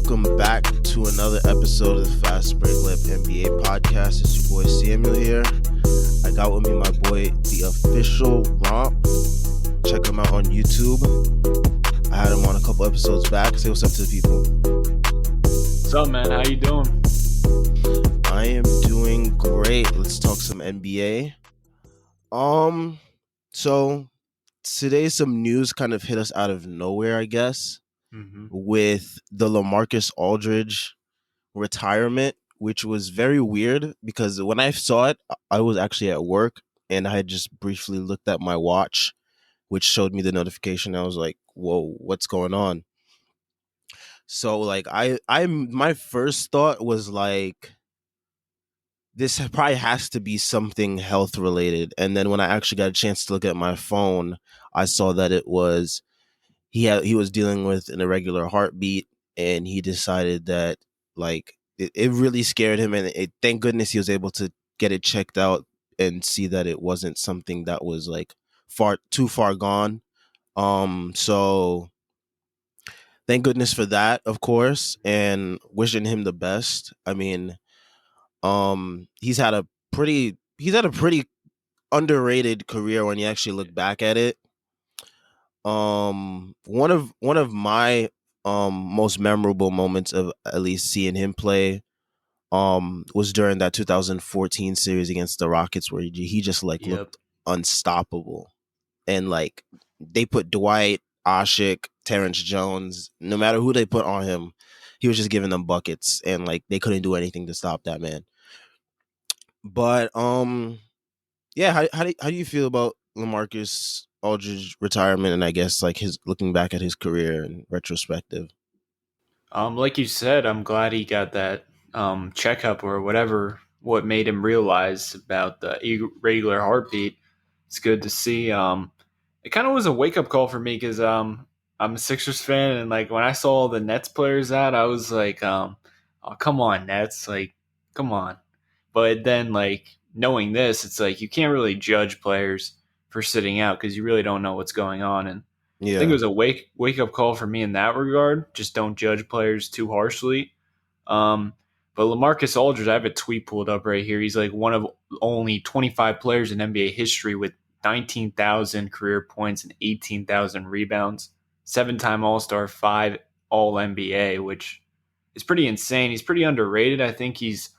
welcome back to another episode of the Fast Break Lip NBA podcast. It's your boy Samuel here. I got with me my boy, the official Romp. Check him out on YouTube. I had him on a couple episodes back. Say what's up to the people. What's up, man? How you doing? I am doing great. Let's talk some NBA. So today some news kind of hit us out of nowhere, I guess. With the Lamarcus Aldridge retirement, which was very weird because when I saw it, I was actually at work and I had just briefly looked at my watch, which showed me the notification. I was like, whoa, what's going on? So like my first thought was like, this probably has to be something health related. And then when I actually got a chance to look at my phone, I saw that it was he was dealing with an irregular heartbeat, and he decided that like it really scared him, and thank goodness he was able to get it checked out and see that it wasn't something that was like too far gone. So thank goodness for that, of course, and wishing him the best. I mean, he's had a pretty underrated career when you actually look back at it. One of my most memorable moments of at least seeing him play was during that 2014 series against the Rockets, where he just looked unstoppable, and like they put Dwight, Ashik, Terrence Jones, no matter who they put on him, he was just giving them buckets, and like they couldn't do anything to stop that man. But yeah, how do you feel about Lamarcus Aldridge retirement, and I guess like his looking back at his career in retrospective? Like you said, I'm glad he got that checkup or what made him realize about the irregular heartbeat. It's good to see. It kind of was a wake up call for me because I'm a Sixers fan, and like when I saw all the Nets players out, I was like, oh, come on, Nets, like, come on. But then like knowing this, it's like you can't really judge players for sitting out because you really don't know what's going on. And I think it was a wake up call for me in that regard. Just don't judge players too harshly. But Lamarcus Aldridge, I have a tweet pulled up right here. He's like one of only 25 players in NBA history with 19,000 career points and 18,000 rebounds. 7-time All-Star, 5 All-NBA, which is pretty insane. He's pretty underrated. I think he's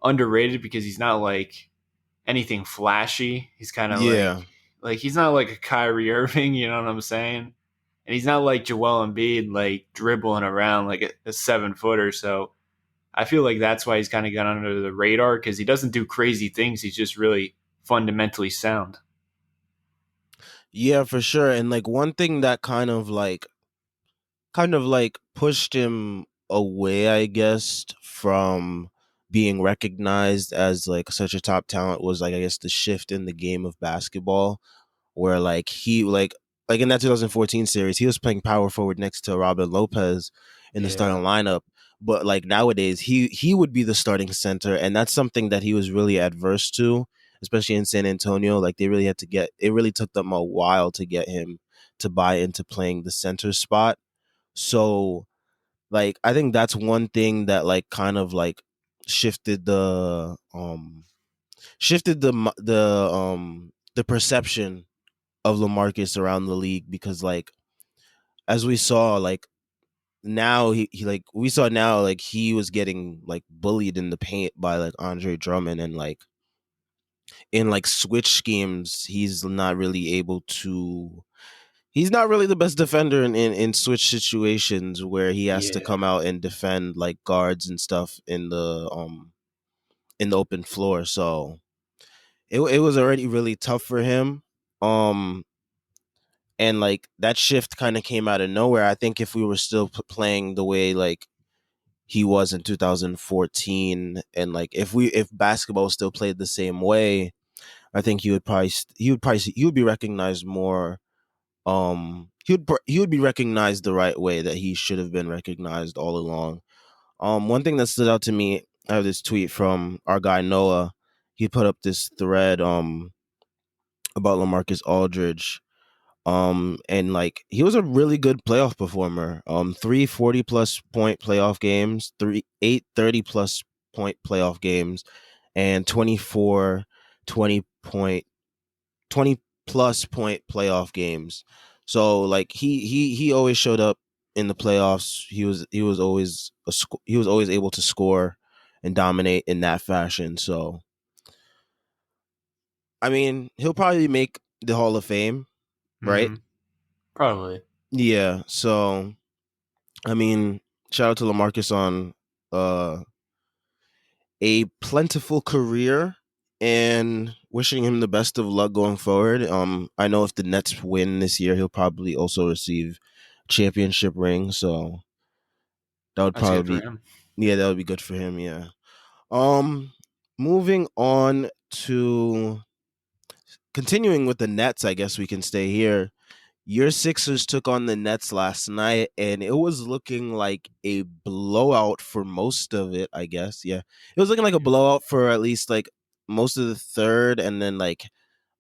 underrated because he's not like anything flashy. He's kind of like he's not like a Kyrie Irving, you know what I'm saying? And he's not like Joel Embiid, like dribbling around like a 7-footer. So I feel like that's why he's kind of got under the radar because he doesn't do crazy things. He's just really fundamentally sound. Yeah, for sure. And like one thing that kind of like pushed him away, I guess, from being recognized as like such a top talent was like I guess the shift in the game of basketball, where like he like in that 2014 series he was playing power forward next to Robin Lopez in the starting lineup, but like nowadays he would be the starting center, and that's something that he was really adverse to, especially in San Antonio. Like it really took them a while to get him to buy into playing the center spot. So like I think that's one thing that like kind of like shifted the perception of LaMarcus around the league, because like as we saw like now he like we saw now like he was getting like bullied in the paint by like Andre Drummond, and like in like switch schemes he's not really the best defender in switch situations where he has to come out and defend like guards and stuff in the open floor. So it was already really tough for him. And like that shift kind of came out of nowhere. I think if we were still playing the way like he was in 2014, and like if basketball still played the same way, I think he would be recognized more. He would be recognized the right way that he should have been recognized all along. One thing that stood out to me, I have this tweet from our guy Noah. He put up this thread about Lamarcus Aldridge. And like he was a really good playoff performer. 3 40+ point playoff games, 8 30+ point playoff games, and 20+ point playoff games. So like he always showed up in the playoffs. He was always he was always able to score and dominate in that fashion. So I mean, he'll probably make the Hall of Fame, right? Mm-hmm. Probably. Yeah. So I mean, shout out to Lamarcus on uh a plentiful career and wishing him the best of luck going forward. I know if the Nets win this year, he'll probably also receive championship ring. So that would That's good probably for be, him. yeah, that would be good for him. Yeah. Um, moving on to continuing with the Nets, I guess we can stay here. Your Sixers took on the Nets last night, and it was looking like a blowout for most of it, I guess. Yeah. It was looking like a blowout for at least like most of the third and then like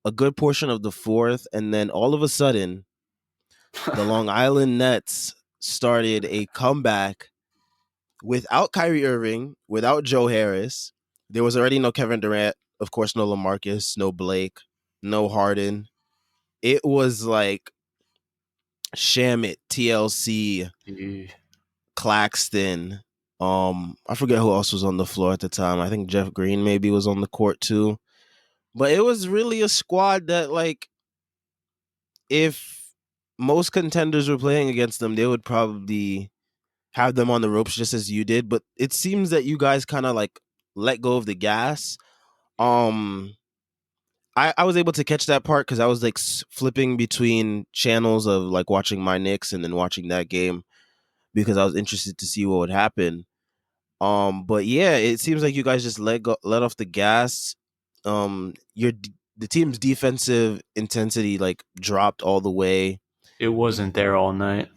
a good portion of the fourth. And then all of a sudden, the Long Island Nets started a comeback without Kyrie Irving, without Joe Harris. There was already no Kevin Durant, of course, no Lamarcus, no Blake, no Harden. It was like Shamit, TLC, Yeah. Claxton. I forget who else was on the floor at the time. I think Jeff Green maybe was on the court too. But it was really a squad that, like, if most contenders were playing against them, they would probably have them on the ropes just as you did. But it seems that you guys kind of like let go of the gas. Um, I was able to catch that part because I was like flipping between channels of like watching my Knicks and then watching that game because I was interested to see what would happen. But yeah, it seems like you guys just let off the gas. The team's defensive intensity like dropped all the way. It wasn't there all night.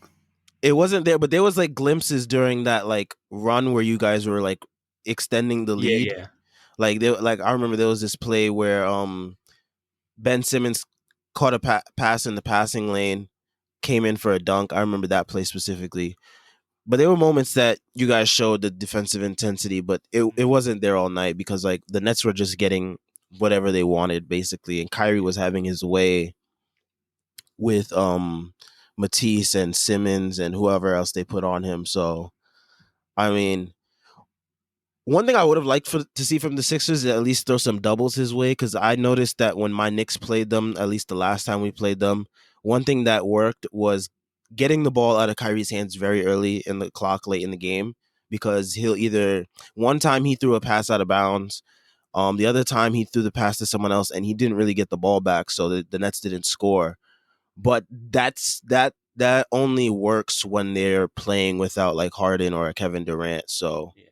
It wasn't there, but there was like glimpses during that like run where you guys were like extending the Yeah, lead. yeah. Like I remember there was this play where Ben Simmons caught a pass in the passing lane, came in for a dunk. I remember that play specifically. But there were moments that you guys showed the defensive intensity, but it wasn't there all night because like the Nets were just getting whatever they wanted basically, and Kyrie was having his way with Matisse and Simmons and whoever else they put on him. So I mean, one thing I would have liked to see from the Sixers is at least throw some doubles his way because I noticed that when my Knicks played them, at least the last time we played them, one thing that worked was getting the ball out of Kyrie's hands very early in the clock, late in the game, because he'll either one time he threw a pass out of bounds, the other time he threw the pass to someone else and he didn't really get the ball back, so the Nets didn't score. But that only works when they're playing without like Harden or Kevin Durant. So Yeah.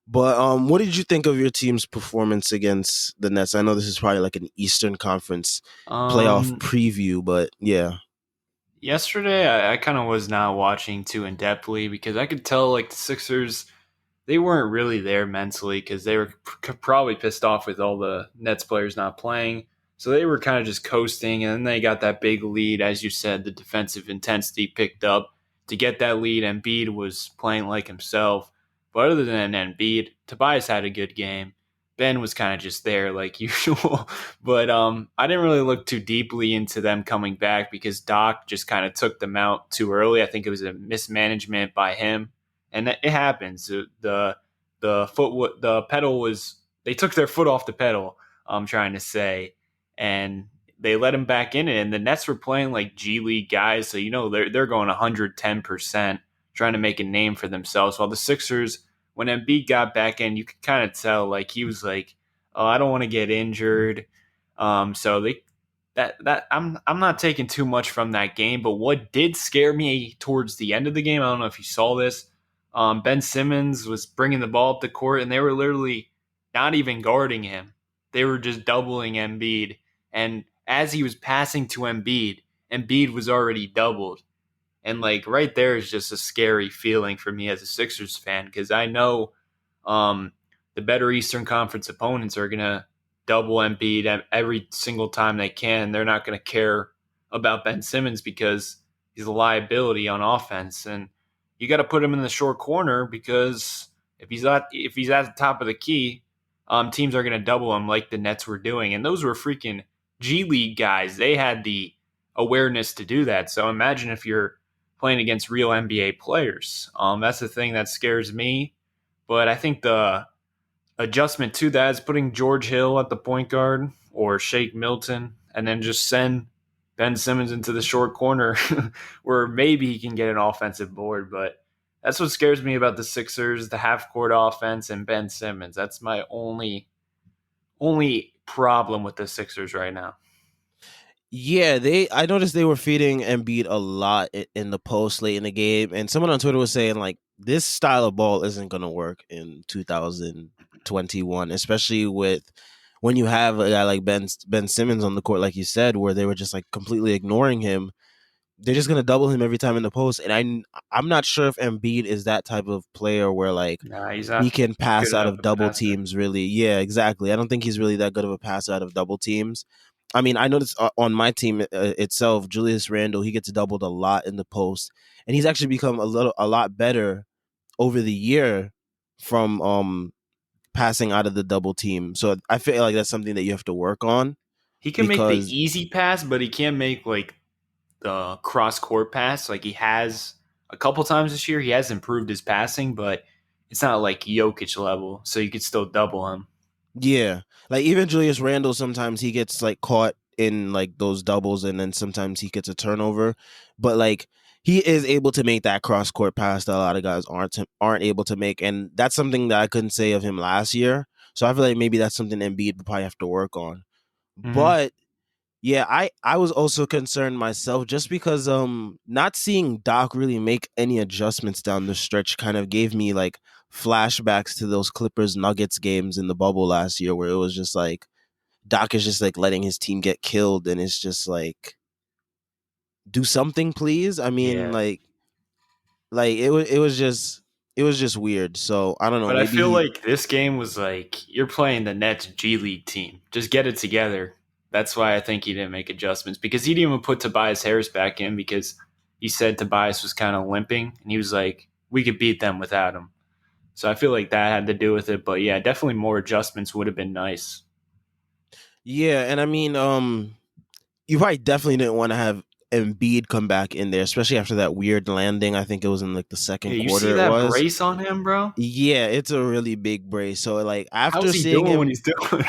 but what did you think of your team's performance against the Nets? I know this is probably like an Eastern Conference playoff Um, preview, but yeah. Yesterday I kind of was not watching too in depthly because I could tell like the Sixers they weren't really there mentally because they were probably pissed off with all the Nets players not playing. So they were kind of just coasting, and then they got that big lead. As you said, the defensive intensity picked up to get that lead. Embiid was playing like himself. But other than Embiid, Tobias had a good game. Ben was kind of just there like usual. But I didn't really look too deeply into them coming back because Doc just kind of took them out too early. I think it was a mismanagement by him, and it happens. The pedal was they took their foot off the pedal. I'm trying to say, and they let him back in it. And the Nets were playing like G League guys, so you know they're going 110%, trying to make a name for themselves. While the Sixers, when Embiid got back in, you could kind of tell like he was like, "Oh, I don't want to get injured." So they that I'm not taking too much from that game, but what did scare me towards the end of the game, I don't know if you saw this. Ben Simmons was bringing the ball up the court, and they were literally not even guarding him. They were just doubling Embiid, and as he was passing to Embiid, Embiid was already doubled. And like right there is just a scary feeling for me as a Sixers fan because I know um, the better Eastern Conference opponents are gonna double Embiid every single time they can. They're not gonna care about Ben Simmons because he's a liability on offense, and you got to put him in the short corner because if he's at the top of the key, teams are going to double him like the Nets were doing, and those were freaking G League guys. They had the awareness to do that. So imagine if you're playing against real NBA players. That's the thing that scares me. But I think the adjustment to that is putting George Hill at the point guard or Shake Milton, and then just send Ben Simmons into the short corner where maybe he can get an offensive board. But that's what scares me about the Sixers, the half court offense, and Ben Simmons. That's my only problem with the Sixers right now. Yeah, I noticed they were feeding Embiid a lot in the post late in the game, and someone on Twitter was saying like this style of ball isn't going to work in 2021, especially with when you have a guy like Ben Simmons on the court, like you said, where they were just like completely ignoring him. They're just going to double him every time in the post, and I'm not sure if Embiid is that type of player where like Nah, he's he not can good pass out enough of of a double passer. teams. Really, yeah, exactly. I don't think he's really that good of a passer out of double teams. I mean, I noticed on my team itself, Julius Randle, he gets doubled a lot in the post, and he's actually become a lot better over the year from passing out of the double team. So I feel like that's something that you have to work on He can make the because easy pass, but he can't make like the cross court pass. Like he has a couple times this year, he has improved his passing, but it's not like Jokic level, so you could still double him. yeah, like even Julius Randle, sometimes he gets like caught in like those doubles, and then sometimes he gets a turnover. But like he is able to make that cross court pass that a lot of guys aren't able to make, and that's something that I couldn't say of him last year. So I feel like maybe that's something Embiid would probably have to work on. Mm-hmm. But yeah, I was also concerned myself just because not seeing Doc really make any adjustments down the stretch kind of gave me like flashbacks to those Clippers Nuggets games in the bubble last year where it was just like Doc is just like letting his team get killed, and it's just like do something please. I mean Yeah, like it was just weird. So I don't know, but I maybe feel he like this game was like you're playing the Nets G League team. Just get it together. That's why I think he didn't make adjustments because he didn't even put Tobias Harris back in because he said Tobias was kind of limping, and he was like, "We could beat them without him." So I feel like that had to do with it. But yeah, definitely more adjustments would have been nice. yeah, and I mean you probably definitely didn't want to have Embiid come back in there, especially after that weird landing. I think it was in like the Yeah, second you see quarter. It that was. brace on him, bro? Yeah, it's a really big brace. So like How's after he seeing doing when him, he's doing?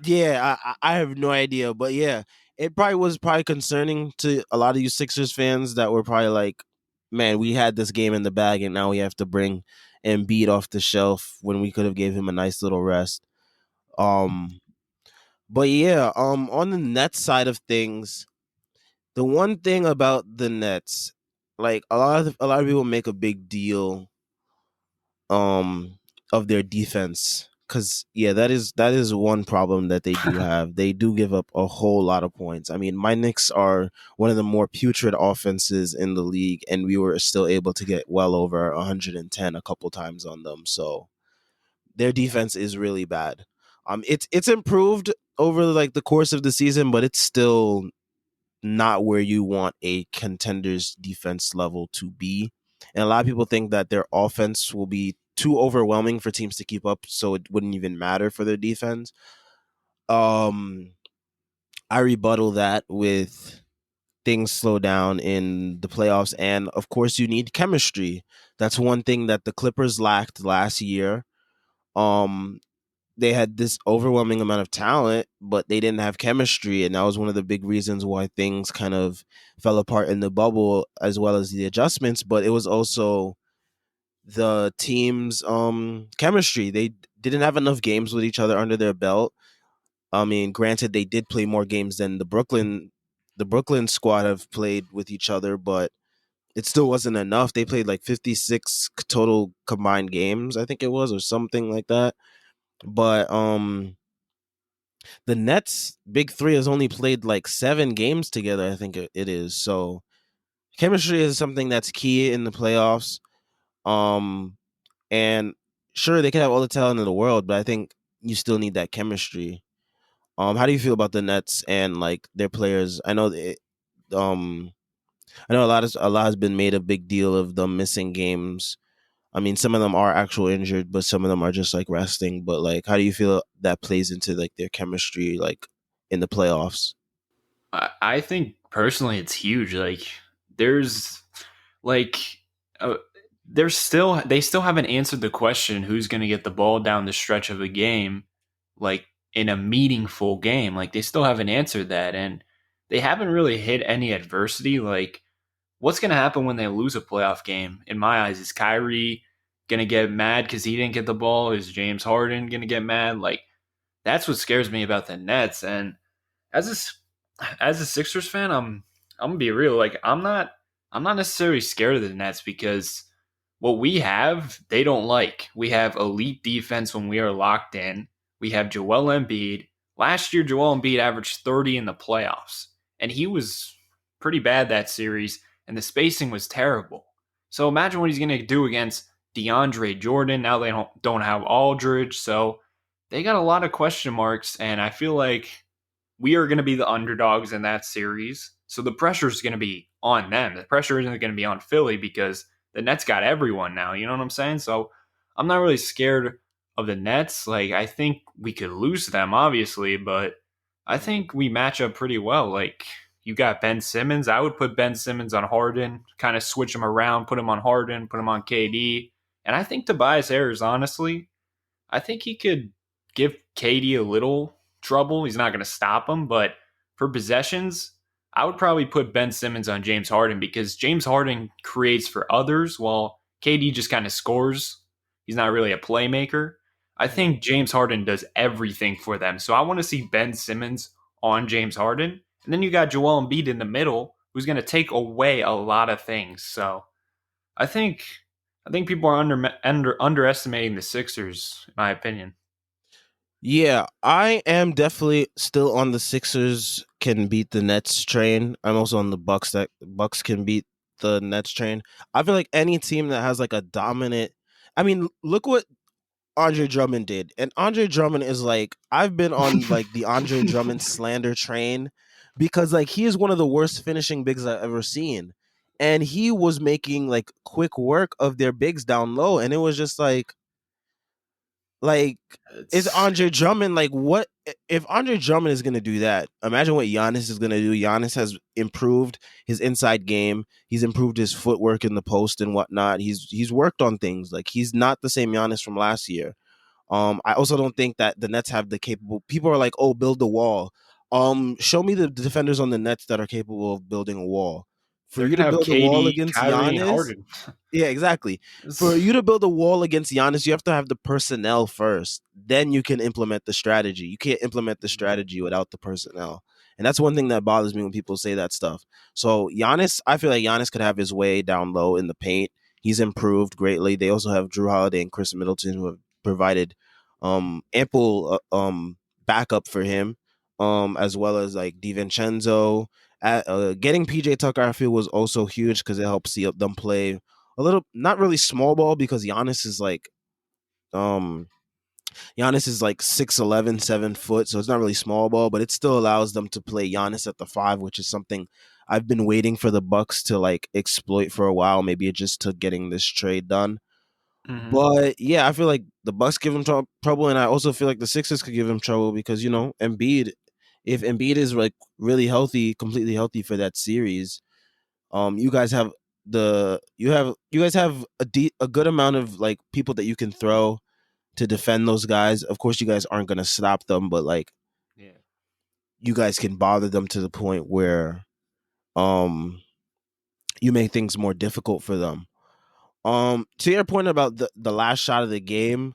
yeah, I have no idea, but yeah, it probably was probably concerning to a lot of you Sixers fans that were probably like, man, we had this game in the bag, and now we have to bring Embiid off the shelf when we could have gave him a nice little rest. Um, but yeah, on the Nets side of things. The one thing about the Nets, like a lot of people make a big deal of their defense cuz yeah, that is one problem that they do have. They do give up a whole lot of points. I mean, my Knicks are one of the more putrid offenses in the league, and we were still able to get well over 110 a couple times on them. So, their defense is really bad. It's improved over like the course of the season, but it's still not where you want a contender's defense level to be. And a lot of people think that their offense will be too overwhelming for teams to keep up, so it wouldn't even matter for their defense. Um, I rebuttal that with things slow down in the playoffs, and of course, you need chemistry. That's one thing that the Clippers lacked last year. Um, they had this overwhelming amount of talent, but they didn't have chemistry, and that was one of the big reasons why things kind of fell apart in the bubble, as well as the adjustments. But it was also the team's chemistry. They didn't have enough games with each other under their belt. I mean, granted, they did play more games than the Brooklyn squad have played with each other, but it still wasn't enough. They played like 56 total combined games, I think it was, or something like that. But the Nets big three has only played like 7 games together. I think it is. So chemistry is something that's key in the playoffs. Um, and sure they can have all the talent in the world, but I think you still need that chemistry. How do you feel about the Nets and like their players? I know I know a lot has been made a big deal of them missing games. I mean, some of them are actual injured, but some of them are just like resting. But like, how do you feel that plays into like their chemistry, like in the playoffs? I think personally it's huge. Like there's like uh, they still haven't answered the question who's going to get the ball down the stretch of a game, like in a meaningful game. Like they still haven't answered that, and they haven't really hit any adversity. Like what's going to happen when they lose a playoff game? In my eyes, is Kyrie going to get mad because he didn't get the ball? Is James Harden going to get mad? Like that's what scares me about the Nets. And as a Sixers fan, I'm gonna be real. Like I'm not necessarily scared of the Nets because what we have, they don't like. We have elite defense when we are locked in. We have Joel Embiid. Last year, Joel Embiid averaged 30 in the playoffs, and he was pretty bad that series, and the spacing was terrible. So imagine what he's going to do against DeAndre Jordan. Now they don't have Aldridge, so they got a lot of question marks, and I feel like we are going to be the underdogs in that series. So the pressure is going to be on them. The pressure isn't going to be on Philly because the Nets got everyone now. You know what I'm saying? So I'm not really scared of the Nets. Like I think we could lose them, obviously, but I think we match up pretty well. Like you got Ben Simmons. I would put Ben Simmons on Harden, kind of switch him around, put him on Harden, put him on KD. And I think Tobias Harris, honestly, I think he could give KD a little trouble. He's not going to stop him, but for possessions, I would probably put Ben Simmons on James Harden because James Harden creates for others while KD just kind of scores. He's not really a playmaker. I think James Harden does everything for them. So I want to see Ben Simmons on James Harden. And then you got Joel Embiid in the middle who's going to take away a lot of things. So I think I think people are underestimating the Sixers, in my opinion. Yeah, I am definitely still on the Sixers can beat the Nets train. I'm also on the Bucks that Bucks can beat the Nets train. I feel like any team that has like a dominant. I mean, look what Andre Drummond did. And Andre Drummond is like I've been on like the Andre Drummond slander train because like he is one of the worst finishing bigs I've ever seen. And he was making like quick work of their bigs down low and it was just like is It's Andre Drummond like what if Andre Drummond is gonna do that? Imagine what Giannis is gonna do. Giannis has improved his inside game. He's improved his footwork in the post and whatnot. He's worked on things. Like he's not the same Giannis from last year. I also don't think that the Nets have the capable. People are like, "Oh, build the wall." Show me the defenders on the Nets that are capable of building a wall. For they're you gonna to have build a wall KD, against Kyrie, and Giannis, Harden. yeah, exactly. For It's- you to build a wall against Giannis, you have to have the personnel first. Then you can implement the strategy. You can't implement the strategy without the personnel. And that's one thing that bothers me when people say that stuff. So Giannis, I feel like Giannis could have his way down low in the paint. He's improved greatly. They also have Drew Holiday and Chris Middleton who have provided ample backup for him, as well as like DiVincenzo. Getting PJ Tucker, I feel, was also huge because it helps see them play a little, not really small ball because um Giannis is like 6'11", 7 foot, so it's not really small ball, but it still allows them to play Giannis at the five, which is something I've been waiting for the Bucks to like exploit for a while. Maybe it just took getting this trade done. Mhm. But yeah, I feel like the Bucks give him trouble, and I also feel like the Sixers could give him trouble because Embiid, if Embiid is like really healthy, completely healthy for that series, you guys have you guys have a good amount of like people that you can throw to defend those guys. Of course, you guys aren't gonna stop them, but like Yeah. you guys can bother them to the point where um you make things more difficult for them. To your point about the last shot of the game,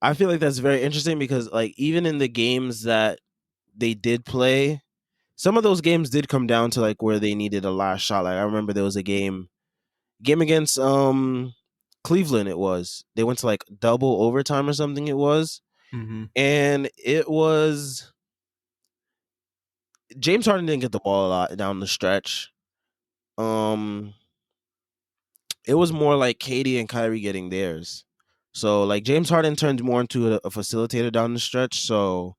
I feel like that's very interesting because like even in the games that they did play, some of those games did come down to like where they needed a last shot. Like I remember there was a game against Cleveland. It was they went to like double overtime or something. It was, Hmm. and it was James Harden didn't get the ball a lot down the stretch. Um, it was more like Katie and Kyrie getting theirs. So like James Harden turned more into a facilitator down the stretch. So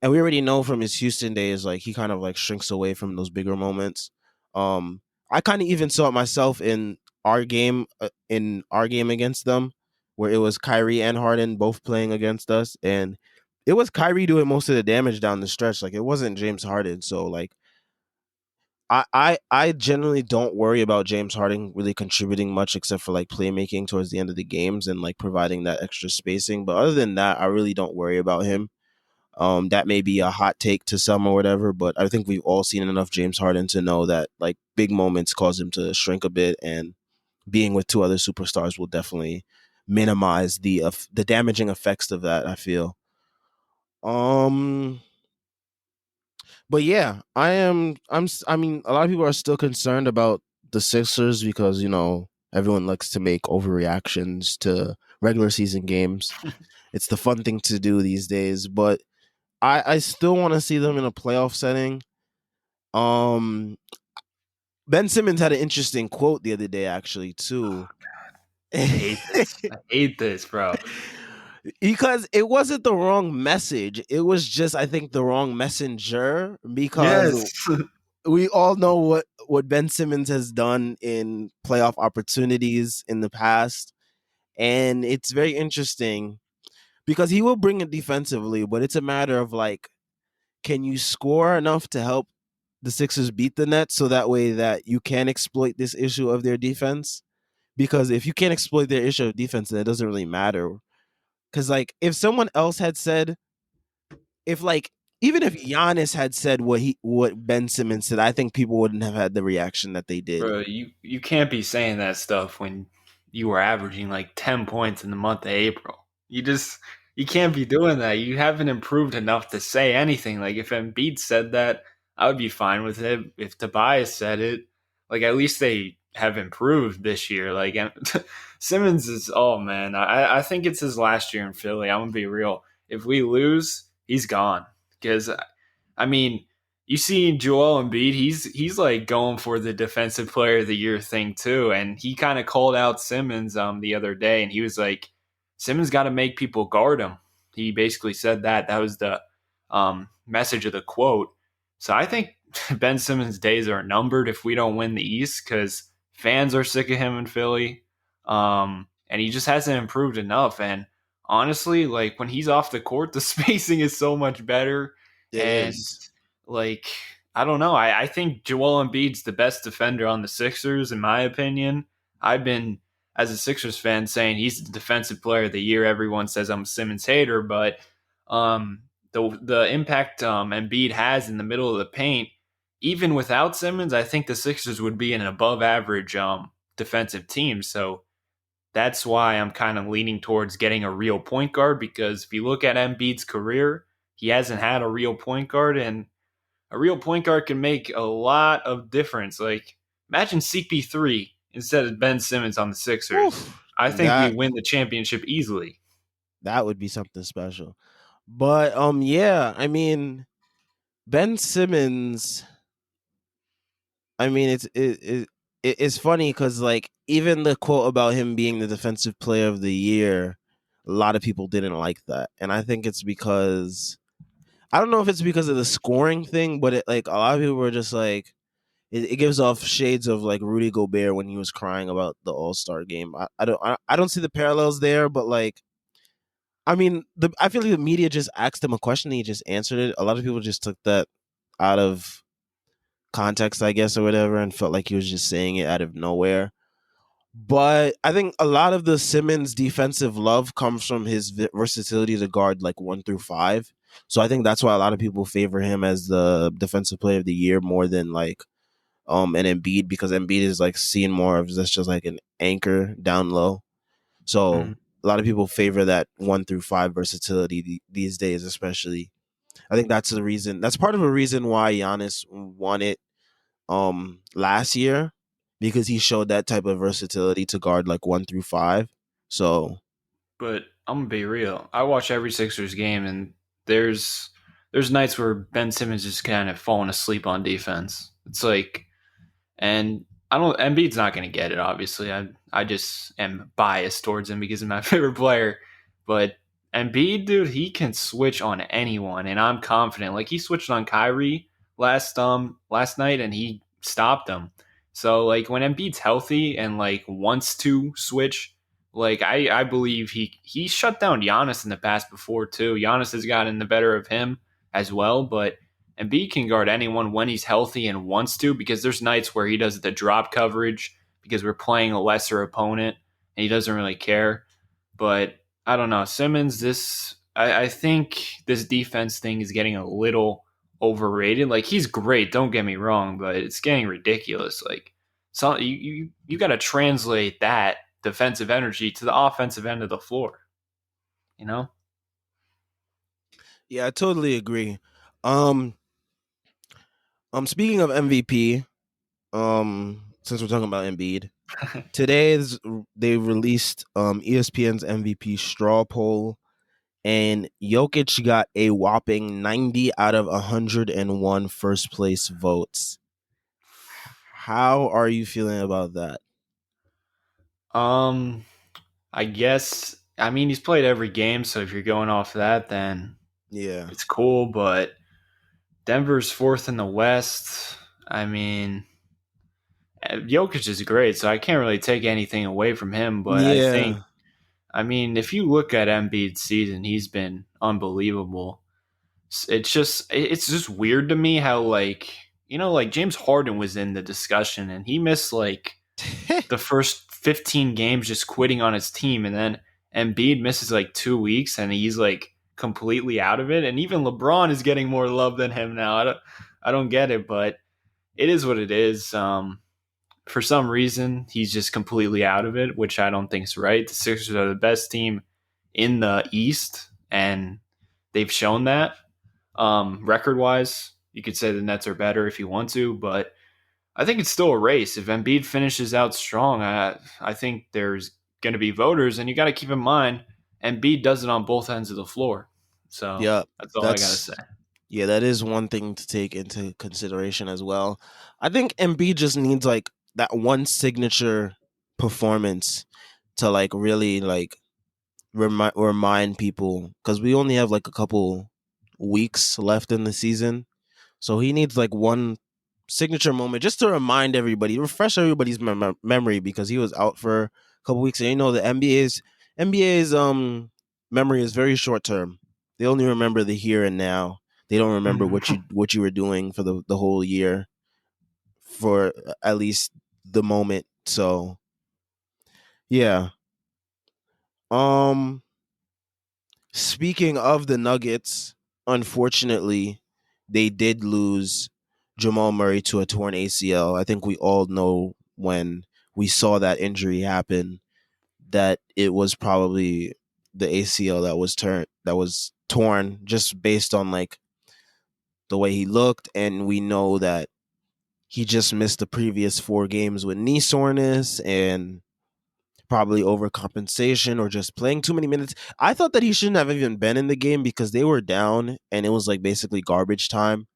and we already know from his Houston days, like he kind of like shrinks away from those bigger moments. Um, I kind of even saw it myself in our game against them, where it was Kyrie and Harden both playing against us, and it was Kyrie doing most of the damage down the stretch. Like it wasn't James Harden. So like I generally don't worry about James Harden really contributing much except for like playmaking towards the end of the games and like providing that extra spacing. But other than that, I really don't worry about him. That may be a hot take to some or whatever, but I think we've all seen enough James Harden to know that like big moments cause him to shrink a bit, and being with two other superstars will definitely minimize the damaging effects of that. I feel. Um, but yeah, I am. I mean, a lot of people are still concerned about the Sixers because everyone likes to make overreactions to regular season games. It's the fun thing to do these days, but I still want to see them in a playoff setting. Um, Ben Simmons had an interesting quote the other day, actually, too. I hate this. I hate this, bro. Because it wasn't the wrong message. It was just, I think, the wrong messenger. Because Yes. we all know what Ben Simmons has done in playoff opportunities in the past, and it's very interesting because he will bring it defensively, but it's a matter of like, can you score enough to help the Sixers beat the Nets so that way that you can exploit this issue of their defense? Because if you can't exploit their issue of defense, then it doesn't really matter. Because like if someone else had said, if like even if Giannis had said what Ben Simmons said, I think people wouldn't have had the reaction that they did. Bro, you can't be saying that stuff when you were averaging like 10 points in the month of April. You can't be doing that. You haven't improved enough to say anything. Like if Embiid said that, I would be fine with it. If Tobias said it, like at least they have improved this year. Like Simmons is, oh man, I think it's his last year in Philly. I'm gonna be real. If we lose, he's gone. Because I mean, you see Joel Embiid, he's like going for the defensive player of the year thing too. And he kind of called out Simmons the other day, and he was like, Simmons got to make people guard him. He basically said that. That was the message of the quote. So I think Ben Simmons' days are numbered if we don't win the East because fans are sick of him in Philly. And he just hasn't improved enough. And honestly, like when he's off the court, the spacing is so much better. It And is. like I don't know. I think Joel Embiid's the best defender on the Sixers, in my opinion. I've been, as a Sixers fan, saying he's the defensive player of the year. Everyone says I'm a Simmons hater, but the impact Embiid has in the middle of the paint, even without Simmons, I think the Sixers would be an above average defensive team. So that's why I'm kind of leaning towards getting a real point guard because if you look at Embiid's career, he hasn't had a real point guard, and a real point guard can make a lot of difference. Like, imagine CP3 instead of Ben Simmons on the Sixers. Oof, I think we that win the championship easily. that would be something special. But yeah, I mean, Ben Simmons. I mean, it's funny because like even the quote about him being the defensive player of the year, a lot of people didn't like that, and I think it's because I don't know if it's because of the scoring thing, but like a lot of people were just like it gives off shades of like Rudy Gobert when he was crying about the All Star game. I don't see the parallels there, but like I mean I feel like the media just asked him a question and he just answered it. A lot of people just took that out of context, I guess, or whatever, and felt like he was just saying it out of nowhere. But I think a lot of the Simmons defensive love comes from his versatility to guard like 1 through 5. So I think that's why a lot of people favor him as the defensive player of the year more than like an Embiid, because Embiid is like seen more of that's just like an anchor down low. Mm-hmm. So a lot of people favor that 1 through 5 versatility these days, especially. I think that's the reason. That's part of a reason why Giannis won it last year, because he showed that type of versatility to guard like 1 through 5. So But I'm gonna be real. I watch every Sixers game, and there's nights where Ben Simmons just kind of falling asleep on defense. It's like, and I don't. Embiid's not gonna get it. Obviously, I just am biased towards him because he's my favorite player. But Embiid, dude, he can switch on anyone, and I'm confident. Like he switched on Kyrie last night, and he stopped him. So like when Embiid's healthy and like wants to switch, like I believe he shut down Giannis in the past before too. Giannis has gotten the better of him as well, but Embiid can guard anyone when he's healthy and wants to, because there's nights where he does the drop coverage because we're playing a lesser opponent and he doesn't really care. But I don't know. Simmons, I think this defense thing is getting a little overrated. Like he's great, don't get me wrong, but it's getting ridiculous. Like so you got to translate that defensive energy to the offensive end of the floor. You know? Yeah, I totally agree. Um, Speaking of MVP, since we're talking about Embiid, they released ESPN's MVP straw poll, and Jokic got a whopping 90 out of 101 first place votes. How are you feeling about that? um, I guess I mean he's played every game, so if you're going off that, then Yeah. it's cool. But Denver's fourth in the West. I mean, Jokic is great, so I can't really take anything away from him. But Yeah. I mean, if you look at Embiid's season, he's been unbelievable. It's just weird to me how like like James Harden was in the discussion and he missed like the first 15 games just quitting on his team, and then Embiid misses like 2 weeks and he's like completely out of it. And even LeBron is getting more love than him now. I don't get it, but it is what it is. For some reason, he's just completely out of it, which I don't think is right. The Sixers are the best team in the East, and they've shown that. Record wise, you could say the Nets are better if you want to, but I think it's still a race. If Embiid finishes out strong, I think there's going to be voters, and you got to keep in mind, Embiid does it on both ends of the floor. So Yeah, that's all I got to that's say. yeah, that is one thing to take into consideration as well. I think Embiid just needs like that one signature performance to like really like remind people, because we only have like a couple weeks left in the season. So he needs like one signature moment just to remind everybody, refresh everybody's memory, because he was out for a couple weeks, and the NBA's memory is very short term. They only remember the here and now. They don't remember what you were doing for the whole year, for at least the moment. So yeah. Um Speaking of the Nuggets, unfortunately, they did lose Jamal Murray to a torn ACL. I think we all know, when we saw that injury happen, that it was probably the ACL that was torn, just based on like the way he looked, and we know that he just missed the previous 4 games with knee soreness, and probably overcompensation or just playing too many minutes. I thought that he shouldn't have even been in the game, because they were down and it was like basically garbage time.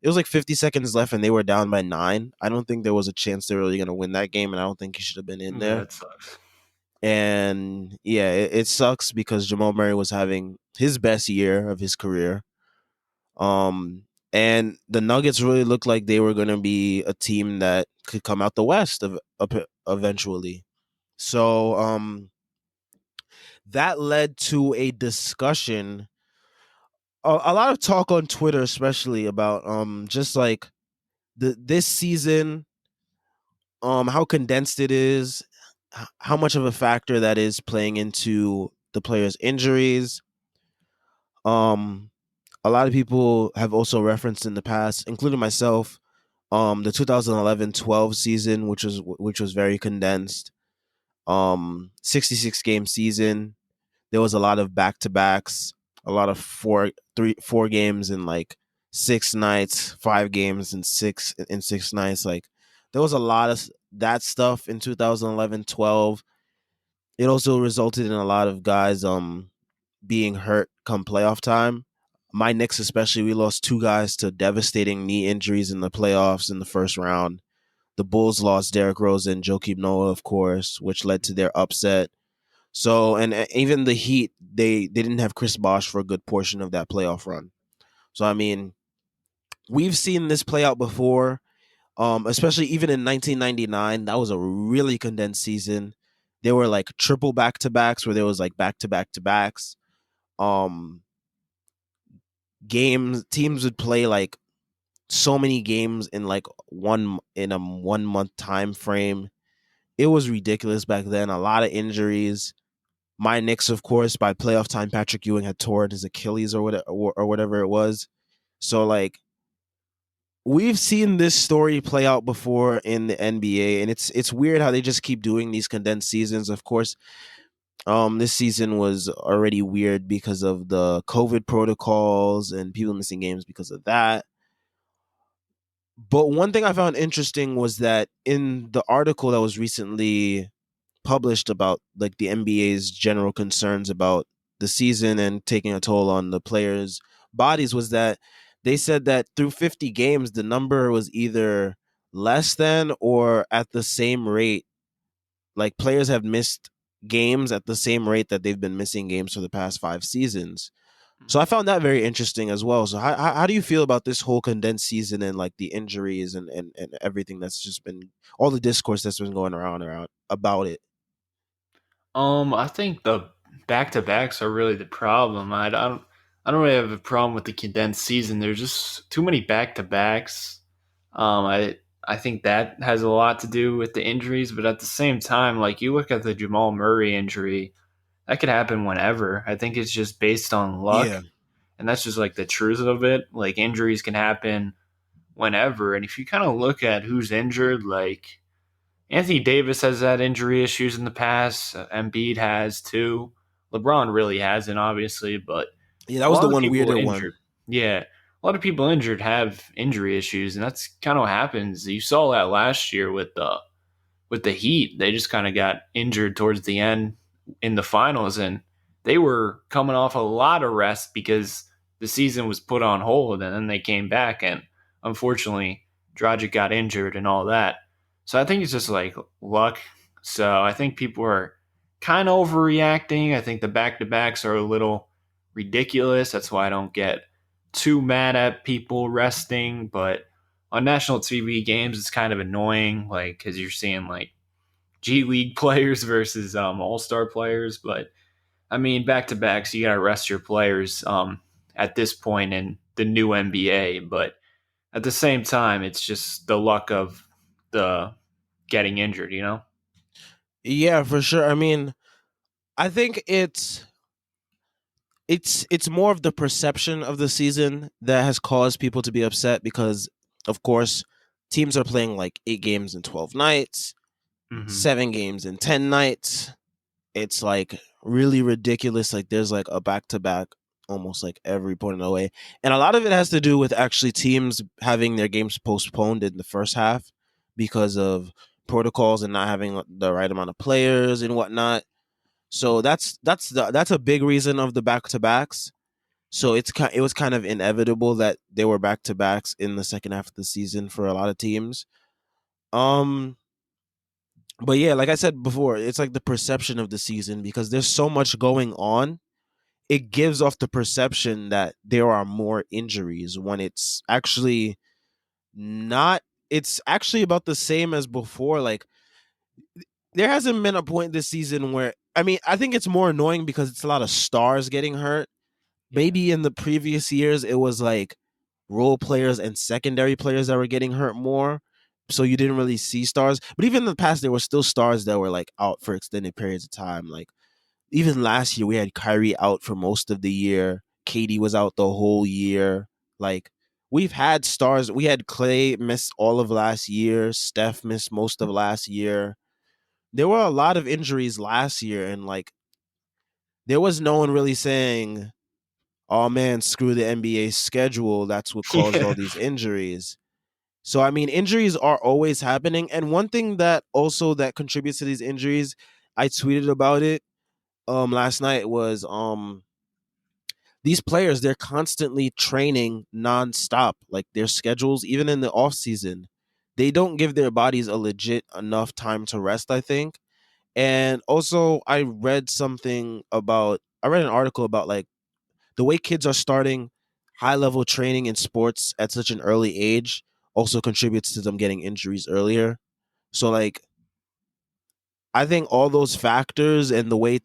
It was like 50 seconds left and they were down by 9. I don't think there was a chance they were really going to win that game, and I don't think he should have been in Yeah, there. it sucks. And yeah, it sucks because Jamal Murray was having his best year of his career. Um, and the Nuggets really looked like they were going to be a team that could come out the West eventually. So that led to a discussion, a lot of talk on Twitter, especially about just like this season, how condensed it is, how much of a factor that is playing into the players' injuries. Um, a lot of people have also referenced in the past, including myself, the 2011-12 season, which was very condensed. 66 game season. There was a lot of back to backs, a lot of four games in like 6 nights, 5 games in 6 nights. Like there was a lot of that stuff in 2011-12. It also resulted in a lot of guys being hurt come playoff time. My Knicks especially, we lost 2 guys to devastating knee injuries in the playoffs in the first round. The Bulls lost Derrick Rose and Joakim Noah, of course, which led to their upset. So, and even the Heat, they didn't have Chris Bosh for a good portion of that playoff run. So I mean, we've seen this play out before. Especially even in 1999, that was a really condensed season. There were like triple back to backs where there was like back to back to backs. Um, Games teams would play like so many games in like 1 month time frame. It was ridiculous back then. A lot of injuries. My Knicks, of course, by playoff time, Patrick Ewing had torn his Achilles or whatever it was. So like we've seen this story play out before in the NBA, and it's weird how they just keep doing these condensed seasons. Of course, this season was already weird because of the COVID protocols and people missing games because of that. But one thing I found interesting was that in the article that was recently published about like the NBA's general concerns about the season and taking a toll on the players' bodies was that they said that through 50 games the number was either less than or at the same rate. Like players have missed games at the same rate that they've been missing games for the past 5 seasons. So I found that very interesting as well. So how do you feel about this whole condensed season and like the injuries and everything that's just been all the discourse that's been going around about it? I think the back to backs are really the problem. I don't really have a problem with the condensed season. There's just too many back to backs. I think that has a lot to do with the injuries, but at the same time, like you look at the Jamal Murray injury, that could happen whenever. I think it's just based on luck, Yeah. and that's just like the truth of it. Like injuries can happen whenever, and if you kind of look at who's injured, like Anthony Davis has had injury issues in the past. Embiid has too. LeBron really hasn't, obviously, but Yeah, that a was lot the of the one people weirder one. injured. Yeah, a lot of people injured have injury issues, and that's kind of what happens. You saw that last year with the Heat. They just kind of got injured towards the end in the finals, and they were coming off a lot of rest because the season was put on hold, and then they came back, and unfortunately, Dragic got injured and all that. So I think it's just like luck. So I think people are kind of overreacting. I think the back to backs are a little ridiculous. That's why I don't get too mad at people resting. But on national TV games, it's kind of annoying, like because you're seeing like G League players versus All Star players. But I mean, back to backs, you gotta rest your players at this point in the new NBA. But at the same time, it's just the luck of the getting injured, you know? Yeah, for sure. I mean, I think it's more of the perception of the season that has caused people to be upset because of course teams are playing like 8 games in 12 nights, Mm-hmm. 7 games in 10 nights. It's like really ridiculous. Like there's like a back to back almost like every point of the way. And a lot of it has to do with actually teams having their games postponed in the first half because of protocols and not having the right amount of players and whatnot. So that's a big reason of the back to backs. So it was kind of inevitable that there were back to backs in the second half of the season for a lot of teams. Um, but yeah, like I said before, it's like the perception of the season because there's so much going on. It gives off the perception that there are more injuries when it's actually not. It's actually about the same as before. Like there hasn't been a point this season where I mean, I think it's more annoying because it's a lot of stars getting hurt. Yeah. Maybe in the previous years it was like role players and secondary players that were getting hurt more. So you didn't really see stars. But even in the past, there were still stars that were like out for extended periods of time. Like even last year, we had Kyrie out for most of the year. Katie was out the whole year. Like we've had stars. We had Clay miss all of last year. Steph missed most of last year. There were a lot of injuries last year, and like there was no one really saying, "Oh man, screw the NBA schedule. That's what caused all Yeah. these injuries." So I mean, injuries are always happening, and one thing that also that contributes to these injuries, I tweeted about it last night was these players they're constantly training nonstop, like their schedules even in the off season. They don't give their bodies a legit enough time to rest, I think. And also I read something about I read an article about like the way kids are starting high level training in sports at such an early age also contributes to them getting injuries earlier. So like I think all those factors and the way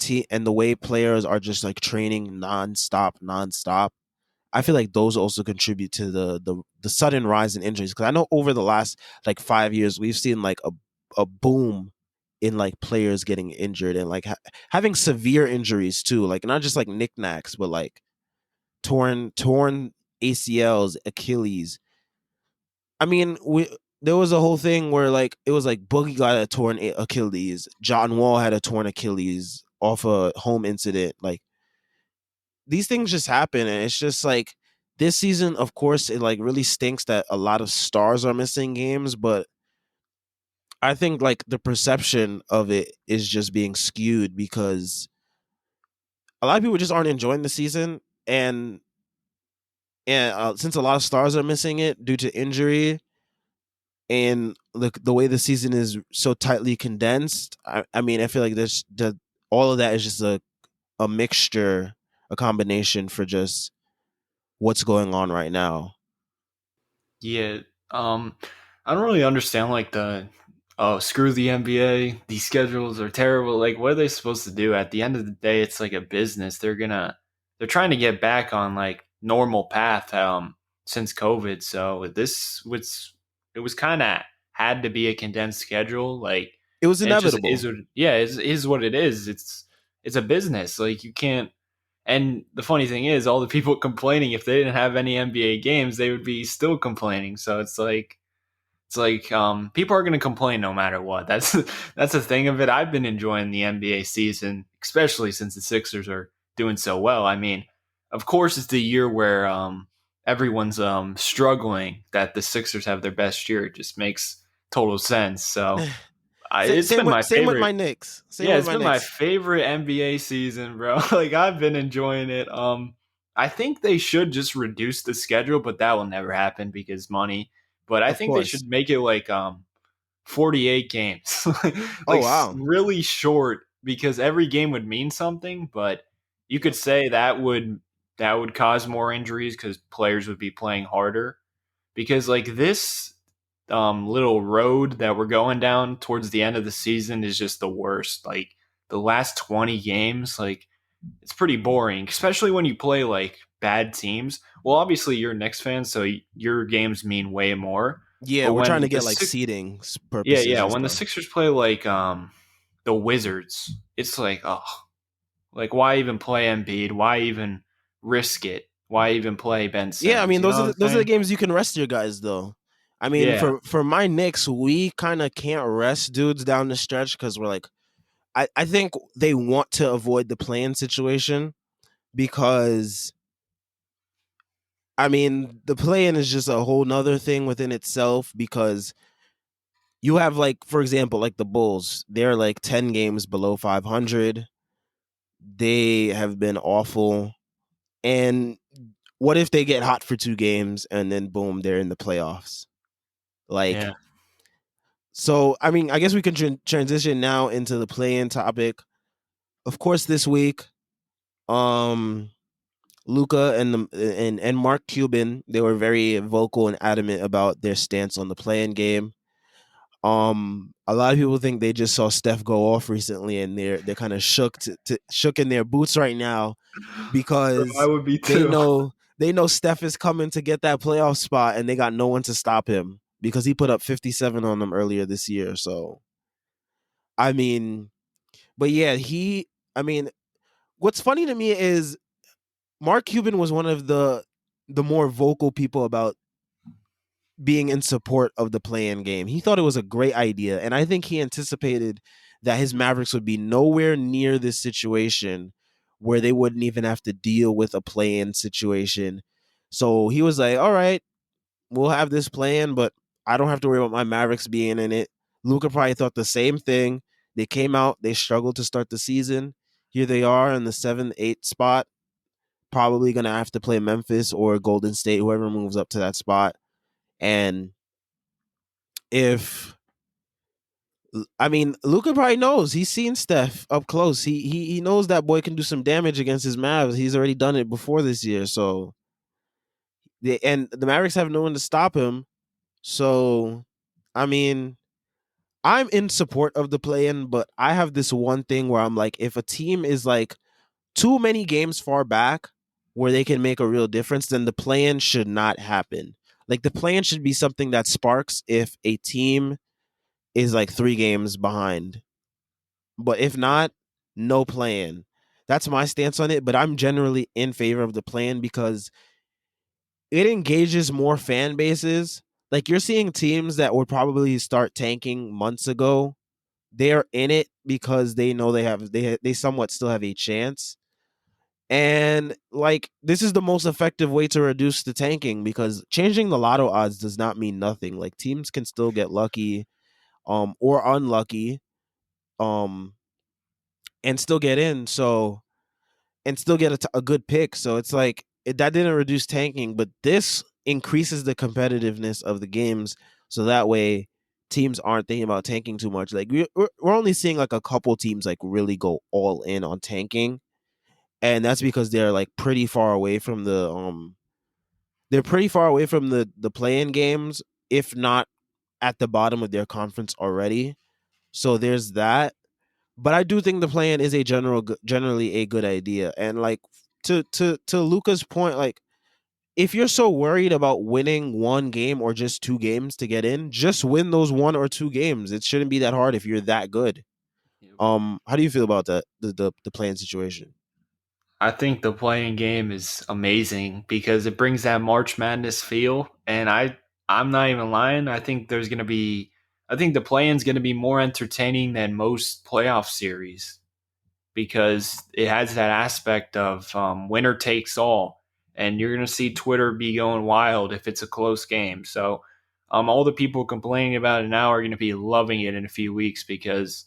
players are just like training nonstop. I feel like those also contribute to the sudden rise in injuries. Because I know over the last like 5 years, we've seen like a boom in like players getting injured and like having severe injuries too. Like not just like knickknacks, but like torn ACLs, Achilles. I mean, we there was a whole thing where like it was like Boogie got a torn Achilles, John Wall had a torn Achilles off a home incident. Like these things just happen, and it's just like this season. Of course, it like really stinks that a lot of stars are missing games, but I think like the perception of it is just being skewed because a lot of people just aren't enjoying the season, and since a lot of stars are missing it due to injury, and the way the season is so tightly condensed, I mean, I feel like all of that is just a mixture, a combination for just what's going on right now. Yeah, um, I don't really understand like the oh screw the NBA. These schedules are terrible. Like, what are they supposed to do? At the end of the day, it's like a business. They're trying to get back on like normal path. Since COVID, so it was kind of had to be a condensed schedule. Like, It was and it just inevitable. is what it is. It's a business. Like you can't. And the funny thing is, all the people complaining, if they didn't have any NBA games, they would be still complaining. So it's like people are going to complain no matter what. That's the thing of it. I've been enjoying the NBA season, especially since the Sixers are doing so well. I mean, of course, it's the year where everyone's struggling that the Sixers have their best year. It just makes total sense. So it's been my Same with favorite. my Knicks. Same Yeah, with it's my been my Knicks. favorite NBA season, bro. Like I've been enjoying it. I think they should just reduce the schedule, but that will never happen because money. But I Of think they course. should make it like 48 games. Oh Like wow. really short because every game would mean something, but you could Yep. say that would cause more injuries cuz players would be playing harder because like this little road that we're going down towards the end of the season is just the worst. Like the last 20 games, like it's pretty boring, especially when you play like bad teams. Well, obviously you're a Knicks fan, so your games mean way more. Yeah, But we're trying when to get like seeding yeah, purposes and when the stuff. Sixers play like the Wizards, it's like oh, like why even play Embiid? Why even risk it? Why even play Ben Yeah, I Simmons? mean You know what I'm those are the saying? games you can rest your guys though. I mean, Yeah, for my Knicks, we kind of can't rest dudes down the stretch because we're like, I think they want to avoid the playing situation because I mean the playing is just a whole nother thing within itself because you have like for example like the Bulls, they're like 10 games below 500. They have been awful, and what if they get hot for 2 games and then boom, they're in the playoffs? Like, yeah, so I mean, I guess we can transition now into the play-in topic. Of course, this week, um, Luca and Mark Cuban, they were very vocal and adamant about their stance on the play-in game. A lot of people think they just saw Steph go off recently, and they're kind of shook in their boots right now bro, I because would be they too. know they know Steph is coming to get that playoff spot, and they got no one to stop him because he put up 57 on them earlier this year. So I mean, but yeah, I mean, what's funny to me is Mark Cuban was one of the more vocal people about being in support of the play-in game. He thought it was a great idea, and I think he anticipated that his Mavericks would be nowhere near this situation where they wouldn't even have to deal with a play-in situation. So he was like, "All right, we'll have this plan, but I don't have to worry about my Mavericks being in it." Luca probably thought the same thing. They came out, they struggled to start the season. Here they are in the 7, 8 spot, probably gonna have to play Memphis or Golden State, whoever moves up to that spot. And if I mean, Luca probably knows. He's seen Steph up close. He knows that boy can do some damage against his Mavs. He's already done it before this year. So and the Mavericks have no one to stop him. So I mean, I'm in support of the play-in, but I have this one thing where I'm like, if a team is like too many games far back where they can make a real difference, then the play-in should not happen. Like the play-in should be something that sparks if a team is like 3 games behind. But if not, no play-in. That's my stance on it. But I'm generally in favor of the play-in because it engages more fan bases. Like you're seeing teams that would probably start tanking months ago. They're in it because they know they somewhat still have a chance. And like this is the most effective way to reduce the tanking because changing the lotto odds does not mean nothing. Like teams can still get lucky or unlucky um and still get in. So and still get a good pick. So it's like that didn't reduce tanking, but this increases the competitiveness of the games. So that way, teams aren't thinking about tanking too much. Like we're only seeing like a couple teams like really go all in on tanking, and that's because they're like pretty far away from the play-in games, if not at the bottom of their conference already. So there's that. But I do think the plan is generally a good idea. And like to Luca's point, like if you're so worried about winning one game or just 2 games to get in, just win those 1 or 2 games. It shouldn't be that hard if you're that good. How do you feel about that the plan situation? I think the playing game is amazing because it brings that March Madness feel, and I'm not even lying. I think the play-in's going to be more entertaining than most playoff series because it has that aspect of winner takes all, and you're going to see Twitter be going wild if it's a close game. So, all the people complaining about it now are going to be loving it in a few weeks because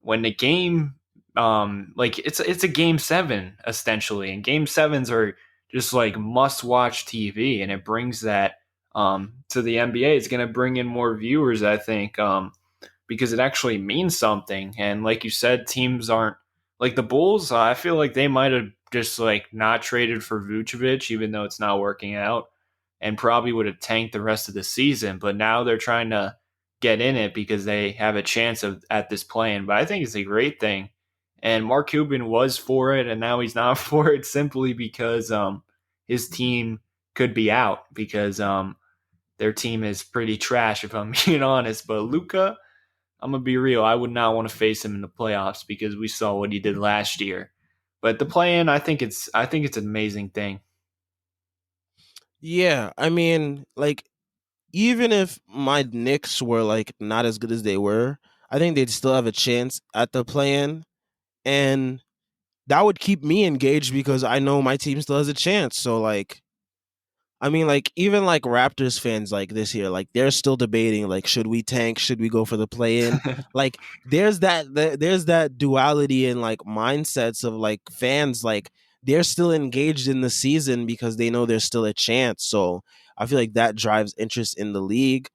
when the game like it's a game seven essentially, and game sevens are just like must watch TV, and it brings that to the NBA. It's going to bring in more viewers, I think, because it actually means something. And like you said, teams aren't like the Bulls. I feel like they might have just like not traded for Vucevic, even though it's not working out, and probably would have tanked the rest of the season. But now they're trying to get in it because they have a chance of at this play-in. But I think it's a great thing. And Mark Cuban was for it, and now he's not for it simply because his team could be out because their team is pretty trash, if I'm being honest. But Luca, I'm gonna be real. I would not want to face him in the playoffs because we saw what he did last year. But the play-in, I think it's an amazing thing. Yeah, I mean, like even if my Knicks were like not as good as they were, I think they'd still have a chance at the play-in, and that would keep me engaged because I know my team still has a chance. So like I mean like even like Raptors fans like this year, like they're still debating like should we tank, should we go for the play in? Like there's that duality in like mindsets of like fans like they're still engaged in the season because they know there's still a chance. So I feel like that drives interest in the league.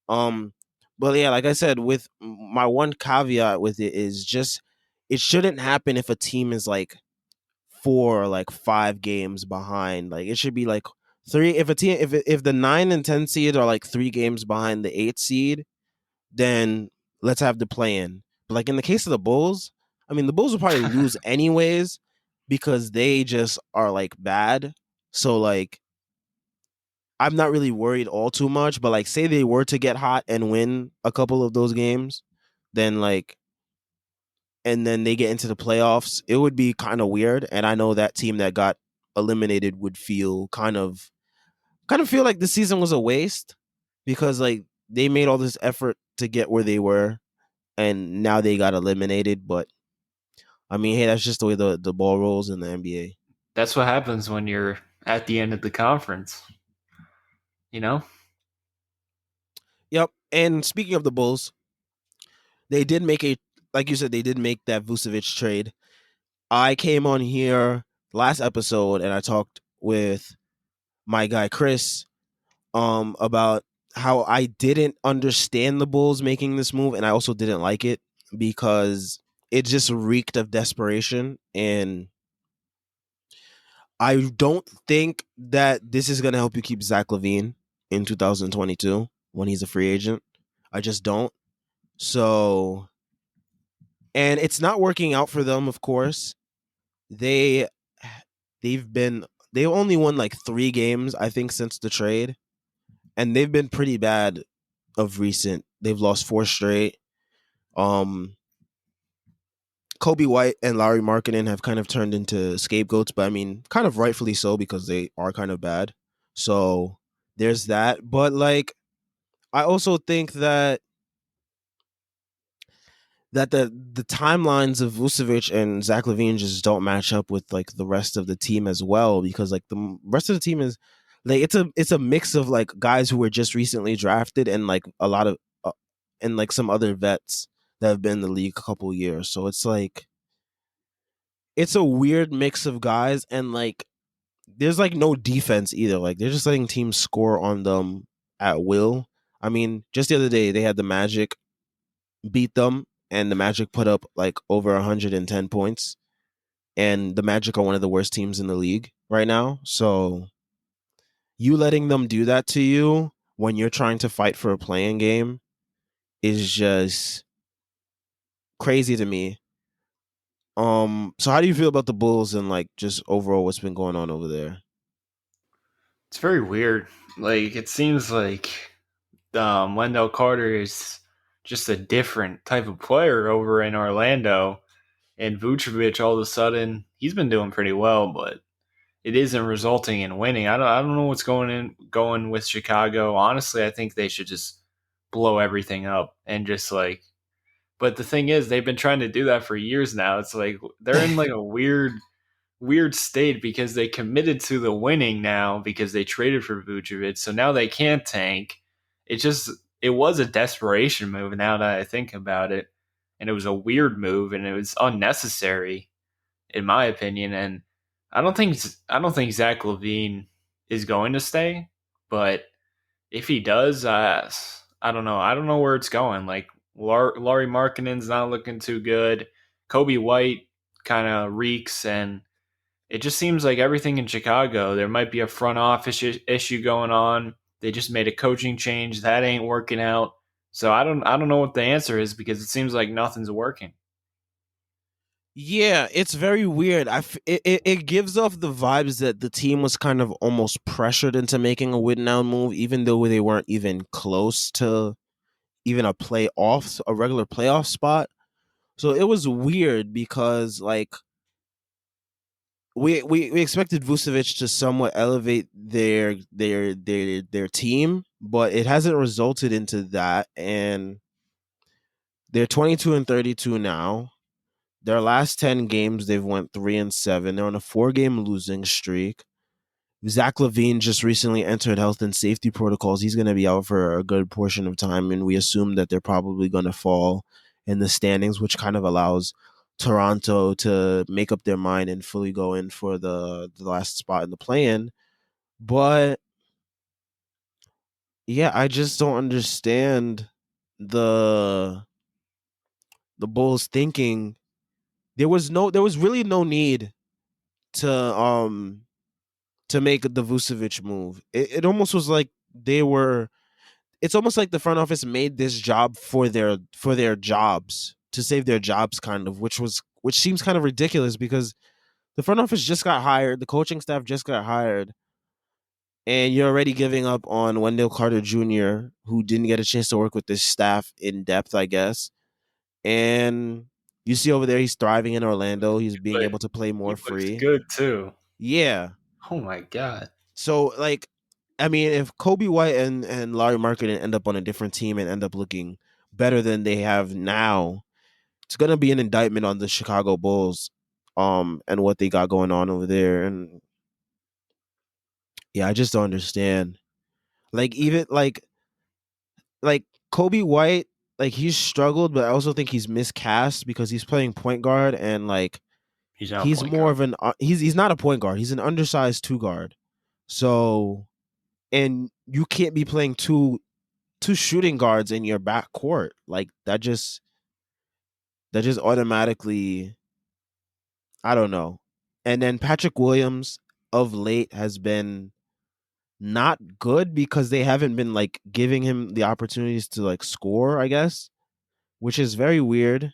Um but yeah, like I said, with my one caveat with it is just it shouldn't happen if a team is like 4 or like 5 games behind. Like it should be like three. If a team, if the 9 and 10 seed are like 3 games behind the 8 seed, then let's have the play in. But like in the case of the Bulls, I mean the Bulls will probably lose anyways because they just are like bad. So like I'm not really worried all too much. But like say they were to get hot and win a couple of those games, then like and then they get into the playoffs, it would be kind of weird. And I know that team that got eliminated would feel kind of feel like the season was a waste because like they made all this effort to get where they were and now they got eliminated. But I mean, hey, that's just the way the ball rolls in the NBA. That's what happens when you're at the end of the conference, you know? Yep. And speaking of the Bulls, they did make a like you said, they did make that Vucevic trade. I came on here last episode and I talked with my guy Chris about how I didn't understand the Bulls making this move, and I also didn't like it because it just reeked of desperation. And I don't think that this is going to help you keep Zach LaVine in 2022 when he's a free agent. I just don't. So, and it's not working out for them, of course. They they've only won like 3 games I think since the trade, and they've been pretty bad of recent. They've lost 4 straight. Um Kobe White and Larry Markkinen have kind of turned into scapegoats, but I mean, kind of rightfully so because they are kind of bad. So there's that. But like, I also think that the timelines of Vucevic and Zach LaVine just don't match up with like the rest of the team as well, because like the rest of the team is like it's a mix of like guys who were just recently drafted and like a lot of and like some other vets that have been in the league a couple years. So it's a weird mix of guys, and like there's like no defense either. Like they're just letting teams score on them at will. I mean, just the other day they had the Magic beat them, and the Magic put up like over 110 points. And the Magic are one of the worst teams in the league right now. So you letting them do that to you when you're trying to fight for a playing game is just crazy to me. So how do you feel about the Bulls and like just overall what's been going on over there? It's very weird. Like it seems like Wendell Carter is just a different type of player over in Orlando, and Vucevic all of a sudden he's been doing pretty well, but it isn't resulting in winning. I don't know what's going with Chicago. Honestly, I think they should just blow everything up and just like. But the thing is, they've been trying to do that for years now. It's like they're in like a weird state because they committed to the winning now because they traded for Vucevic. So now they can't tank. It just it was a desperation move now that I think about it. And it was a weird move and it was unnecessary in my opinion. And I don't think Zach LaVine is going to stay, but if he does, I don't know. I don't know where it's going. Like Laurie Markkinen's not looking too good. Kobe White kind of reeks, and it just seems like everything in Chicago. There might be a front office issue going on. They just made a coaching change that ain't working out. So I don't know what the answer is because it seems like nothing's working. Yeah, it's very weird. It gives off the vibes that the team was kind of almost pressured into making a win now move, even though they weren't even close to even a regular playoff spot. So it was weird because like we expected Vucevic to somewhat elevate their team, but it hasn't resulted into that, and they're 22-32 now. Their last 10 games, they've went 3-7. They're on a 4-game losing streak. Zach LaVine just recently entered health and safety protocols. He's going to be out for a good portion of time, and we assume that they're probably going to fall in the standings, which kind of allows Toronto to make up their mind and fully go in for the last spot in the play-in. But yeah, I just don't understand the the Bulls thinking. There was really no need to to make the Vucevic move. It almost was like they were. It's almost like the front office made this job for their jobs to save their jobs, kind of, which seems kind of ridiculous because the front office just got hired, the coaching staff just got hired, and you're already giving up on Wendell Carter Jr., who didn't get a chance to work with this staff in depth, I guess. And you see over there, he's thriving in Orlando. He's being But able to play he more looks free. good too. Yeah. Oh my god. So like, I mean, if Kobe White and Larry Markkinen end up on a different team and end up looking better than they have now, it's gonna be an indictment on the Chicago Bulls, and what they got going on over there. And yeah, I just don't understand. Like even like Kobe White, like he's struggled, but I also think he's miscast because he's playing point guard, and like He's not a he's point more guard. of an he's not a point guard. He's an undersized 2 guard. So, and you can't be playing two. two shooting guards in your back court. Like that just automatically, I don't know. And then Patrick Williams of late has been not good because they haven't been like giving him the opportunities to like score, I guess, which is very weird.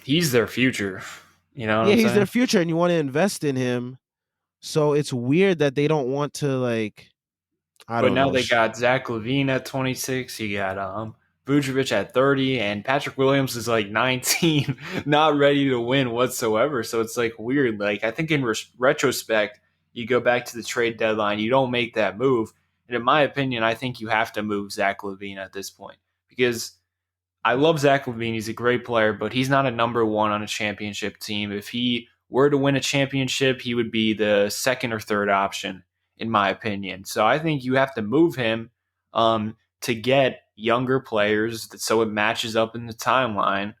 He's their future. You know what Yeah, I'm he's their saying? future and you want to invest in him. So it's weird that they don't want to like, I But don't now know. they got Zach LaVine at 26. You got Vucevic at 30, and Patrick Williams is like 19, not ready to win whatsoever. So it's like weird. Like I think in retrospect, you go back to the trade deadline, you don't make that move, and in my opinion, I think you have to move Zach LaVine at this point because I love Zach LaVine. He's a great player, but he's not a number one on a championship team. If he were to win a championship, he would be the second or third option, in my opinion. So I think you have to move him to get younger players so it matches up in the timeline.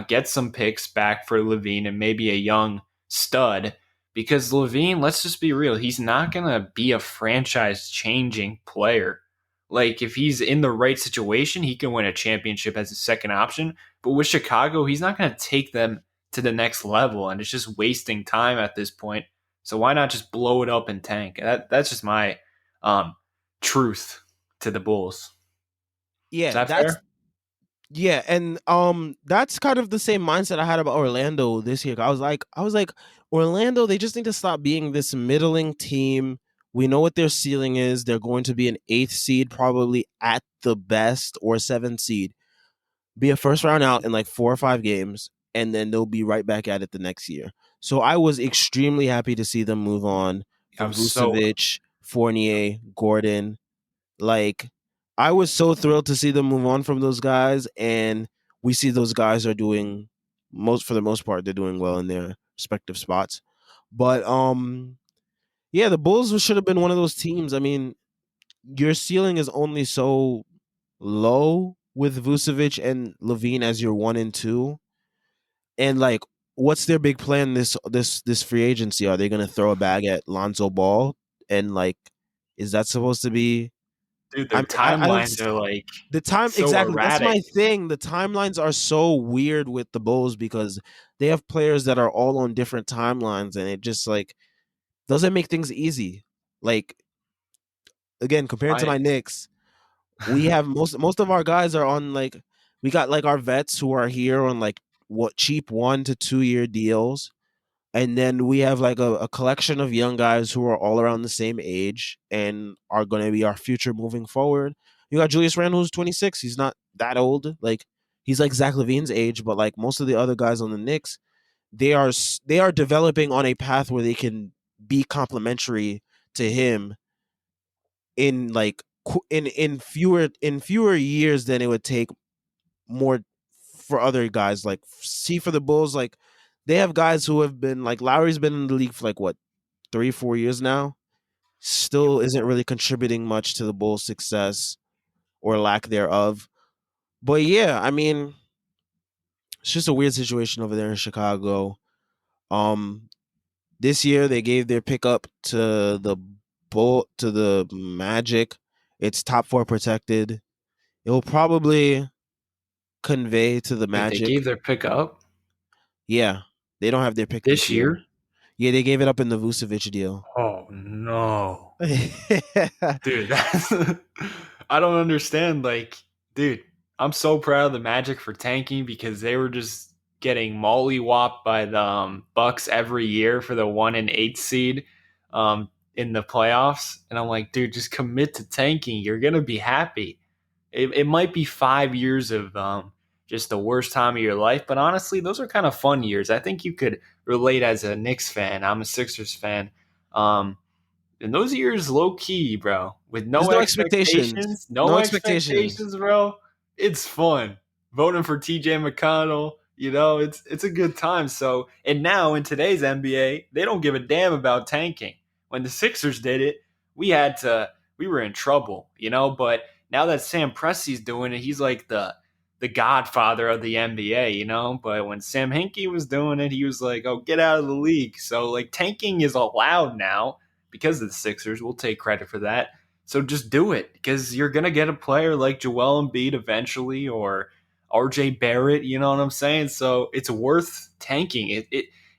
Get some picks back for LaVine and maybe a young stud. Because LaVine, let's just be real, he's not going to be a franchise changing player. Like if he's in the right situation, he can win a championship as a second option. But with Chicago, he's not going to take them to the next level, and it's just wasting time at this point. So why not just blow it up and tank? That's just my um, truth to the Bulls. Is Yeah, that that's fair? yeah, and that's kind of the same mindset I had about Orlando this year. I was like Orlando, they just need to stop being this middling team. We know what their ceiling is. They're going to be an 8th seed probably at the best, or 7th seed. Be a first round out in like 4 or 5 games, and then they'll be right back at it the next year. So I was extremely happy to see them move on from I'm so Vucevic, Fournier, Gordon. Like, I was so thrilled to see them move on from those guys, and we see those guys are doing, most for the most part, they're doing well in their respective spots. But yeah, the Bulls should have been one of those teams. I mean, your ceiling is only so low with Vucevic and Levine as your 1 and 2, and like, what's their big plan this free agency? Are they going to throw a bag at Lonzo Ball? And like, is that supposed to be? dude. Their I don't timelines are like the time so exactly. That's erratic. my thing. The timelines are so weird with the Bulls because they have players that are all on different timelines, and it just like doesn't make things easy. Like, again, compared to I my Knicks, we have most of our guys are on like, we got like our vets who are here on like what cheap 1 to 2 year deals, and then we have like a collection of young guys who are all around the same age and are going to be our future moving forward. You got Julius Randle, who's 26. He's not that old. Like, he's like Zach Levine's age, but like most of the other guys on the Knicks, they are developing on a path where they can be complementary to him in like in fewer years than it would take more for other guys. Like, see, for the Bulls, like, they have guys who have been like, Lowry's been in the league for like what, 3 4 years now, still isn't really contributing much to the Bulls' success or lack thereof. But yeah, I mean, it's just a weird situation over there in Chicago. um this year they gave their pickup to the Magic. It's top 4 protected. It will probably convey to the Wait, they Magic. gave their pick up Yeah, they don't have their pick this this year. year. Yeah, they gave it up in the Vucevic deal. Oh no. Dude, that's I don't understand. Like, dude, I'm so proud of the Magic for tanking because they were just getting mollywopped by the Bucks every year for the 1 and 8 seed in the playoffs, and I'm like, dude, just commit to tanking. You're gonna be happy. It might be 5 years of just the worst time of your life, but honestly, those are kind of fun years. I think you could relate as a Knicks fan. I'm a Sixers fan. Um, and those years, low key, bro, with There's no no expectations. expectations, no No expectations. expectations, bro. It's fun voting for TJ McConnell. You know, it's a good time. So, and now in today's NBA, they don't give a damn about tanking. When the Sixers did it, we were in trouble, you know. But now that Sam Presti's doing it, he's like the godfather of the NBA, you know. But when Sam Hinkie was doing it, he was like, "Oh, get out of the league." So like tanking is allowed now because of the Sixers. We'll take credit for that. So just do it because you're gonna get a player like Joel Embiid eventually, or RJ Barrett. You know what I'm saying? So it's worth tanking.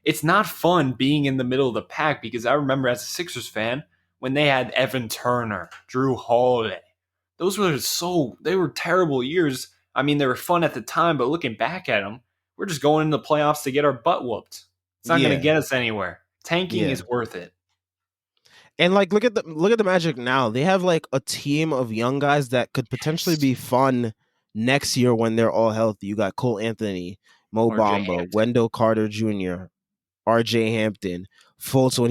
It's not fun being in the middle of the pack because I remember as a Sixers fan when they had Evan Turner, Drew Holiday. They were terrible years. I mean, they were fun at the time, but looking back at them, we're just going into the playoffs to get our butt whooped. It's not going to Yeah, get us anywhere. Tanking yeah. is worth it. And like look at the Magic now. They have like a team of young guys that could potentially Yes. be fun next year when they're all healthy. You got Cole Anthony, Mo RJ Bamba, Hampton. Wendell Carter Jr., RJ Hampton, Fultz when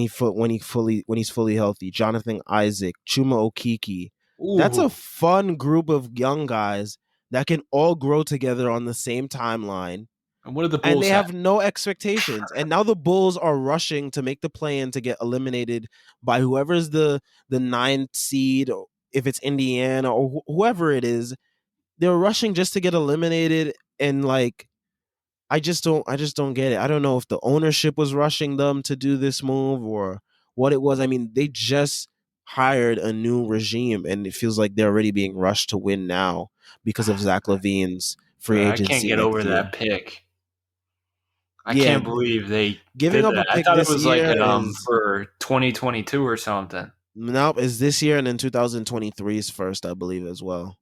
he's fully healthy, Jonathan Isaac, Chuma Okiki. That's a Ooh. fun group of young guys that can all grow together on the same timeline, And what do the and they Bulls have? have no expectations. And now the Bulls are rushing to make the play in to get eliminated by whoever's the ninth seed, or if it's Indiana or whoever it is. They're rushing just to get eliminated, and like I just don't get it. I don't know if the ownership was rushing them to do this move or what it was. I mean, they just hired a new regime, and it feels like they're already being rushed to win now because of Zach Levine's free Bro, I can't agency get over next that year. pick. I Yeah, can't believe they giving did up a that. I pick thought it this was like year is for 2022 or something. nope, is this year, and then 2023's first, I believe, as well.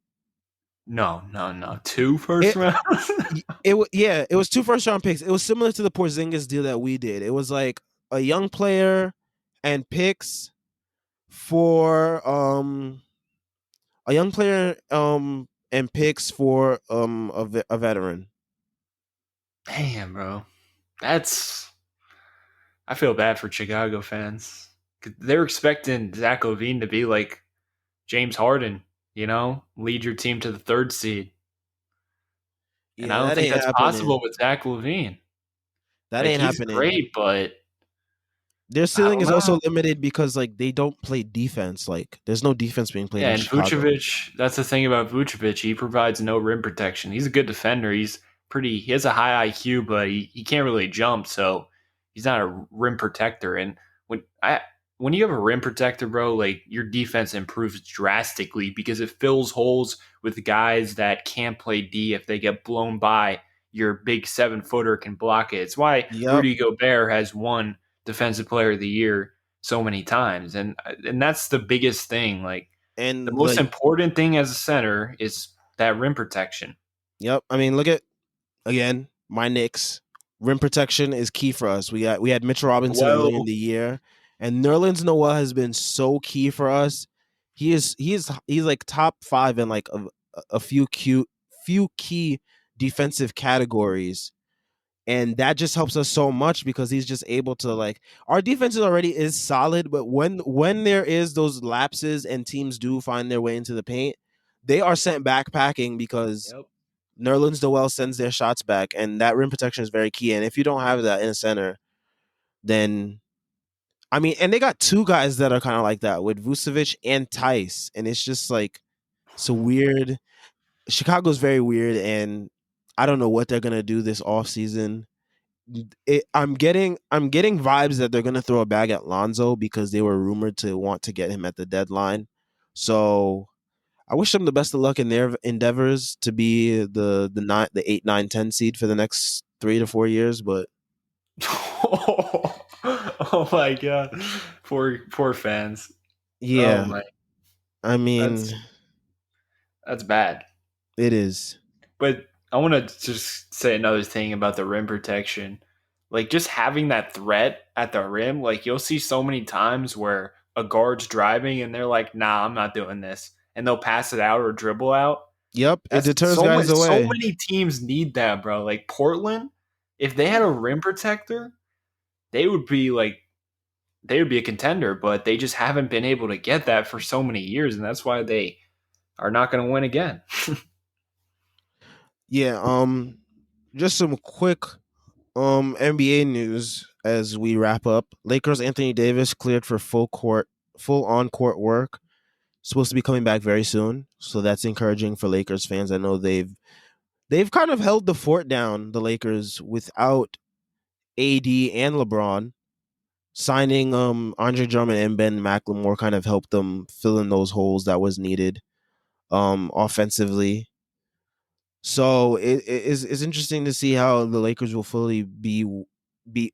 No, no, no. Two first It rounds? yeah, it was two first round picks. It was similar to the Porzingis deal that we did. It was like a young player and picks for a young player and picks for a veteran. Damn, bro. That's I feel bad for Chicago fans. They're expecting Zach LaVine to be like James Harden, lead your team to the third seed. And I Yeah, don't that think ain't that's possible happening. with Zach LaVine. That Like ain't he's happening. great, but Their I ceiling don't is know. also limited because like they don't play defense. Like there's no defense being played Yeah, in and Chicago. Vucevic, that's the thing about Vucevic. He provides no rim protection. He's a good defender. He has a high IQ, but he can't really jump, so he's not a rim protector. And when I when you have a rim protector, bro, like your defense improves drastically because it fills holes with guys that can't play D. If they get blown by, your big 7-footer can block it. It's why Yep. Rudy Gobert has won Defensive Player of the Year so many times, and that's the biggest thing. Like the And most like important thing as a center is that rim protection. yep. I mean, look at again, my Knicks. Rim protection is key for us. We had Mitchell Robinson early in Well, the year, and Nerlens Noel has been so key for us. He's like top five in like a few key defensive categories, and that just helps us so much because he's just able to like our defense already is solid, but when there is those lapses and teams do find their way into the paint, they are sent backpacking because yep. Nerlens Noel sends their shots back, and that rim protection is very key. And if you don't have that in center, then I mean, and they got two guys that are kind of like that with Vucevic and Tice, and it's just like so weird. Chicago's very weird, and I don't know what they're gonna do this offseason. I'm getting vibes that they're gonna throw a bag at Lonzo because they were rumored to want to get him at the deadline. So I wish them the best of luck in their endeavors to be the 8, 9, 10 seed for the next 3 to 4 years. But Oh my god, poor fans. Oh yeah, my, I mean, that's that's bad. it is. But I want to just say another thing about the rim protection. Like just having that threat at the rim, like you'll see so many times where a guard's driving and they're like, "Nah, I'm not doing this," and they'll pass it out or dribble out. Yep, it That's deters guys so away. many teams need that, bro. Like Portland, if they had a rim protector, they would be like they would be a contender, but they just haven't been able to get that for so many years, and that's why they are not going to win again. Yeah, just some quick NBA news as we wrap up. Lakers Anthony Davis cleared for full on court work. Supposed to be coming back very soon. So that's encouraging for Lakers fans. I know they've kind of held the fort down, the Lakers, without AD and LeBron. Signing Andre Drummond and Ben McLemore kind of helped them fill in those holes that was needed offensively. So it's interesting to see how the Lakers will fully be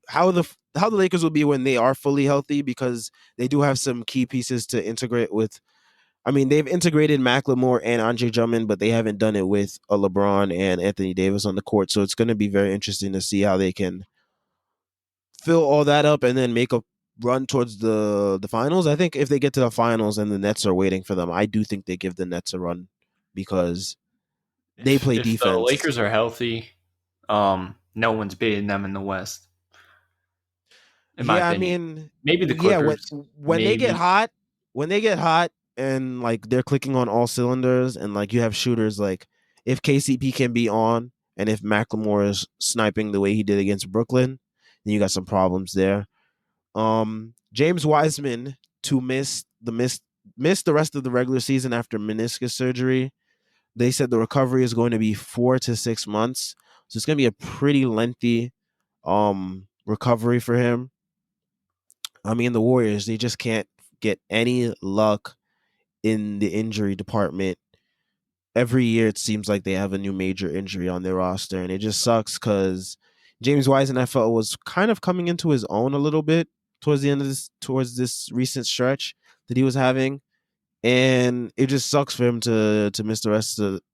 how the Lakers will be when they are fully healthy, because they do have some key pieces to integrate with. I mean, they've integrated McLemore and Andre Drummond, but they haven't done it with a LeBron and Anthony Davis on the court. So it's going to be very interesting to see how they can fill all that up and then make a run towards the finals. I think if they get to the finals and the Nets are waiting for them, I do think they give the Nets a run because they play If the defense. Lakers are healthy, no one's beating them in the West, in my Yeah, I opinion. mean, Maybe the yeah, Clippers. when they get Maybe. hot, when they get hot and like they're clicking on all cylinders and like you have shooters like if KCP can be on and if McLemore is sniping the way he did against Brooklyn, then you got some problems there. James Wiseman to miss the rest of the regular season after meniscus surgery. They said the recovery is going to be 4 to 6 months, so it's going to be a pretty lengthy recovery for him. I mean, the Warriors, they just can't get any luck in the injury department. Every year, it seems like they have a new major injury on their roster, and it just sucks because James Wiseman, I felt, was kind of coming into his own a little bit towards the end of towards this recent stretch that he was having, and it just sucks for him to miss the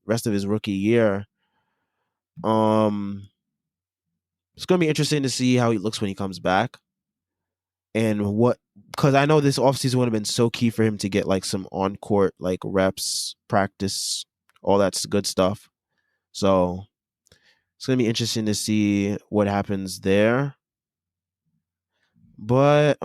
rest of his rookie year. Um, it's gonna be interesting to see how he looks when he comes back. And what, because I know this offseason would have been so key for him to get like some on court like reps, practice, all that good stuff. So it's gonna be interesting to see what happens there. But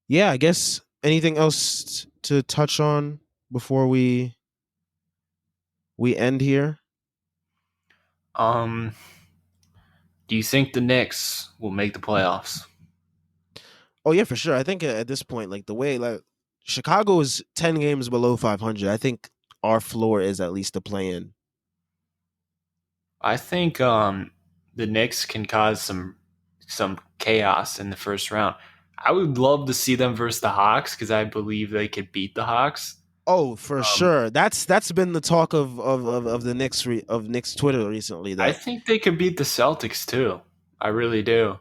yeah, I guess anything else to touch on before we end here? Um, do you think the Knicks will make the playoffs? Oh yeah, for sure. I think at this point, like the way like Chicago is 10 games below 500, I think our floor is at least a play in. I think the Knicks can cause some chaos in the first round. I would love to see them versus the Hawks because I believe they could beat the Hawks. Oh, for Um, sure. That's been the talk of the of Knicks Twitter recently. I That think they could beat the Celtics too. I really do.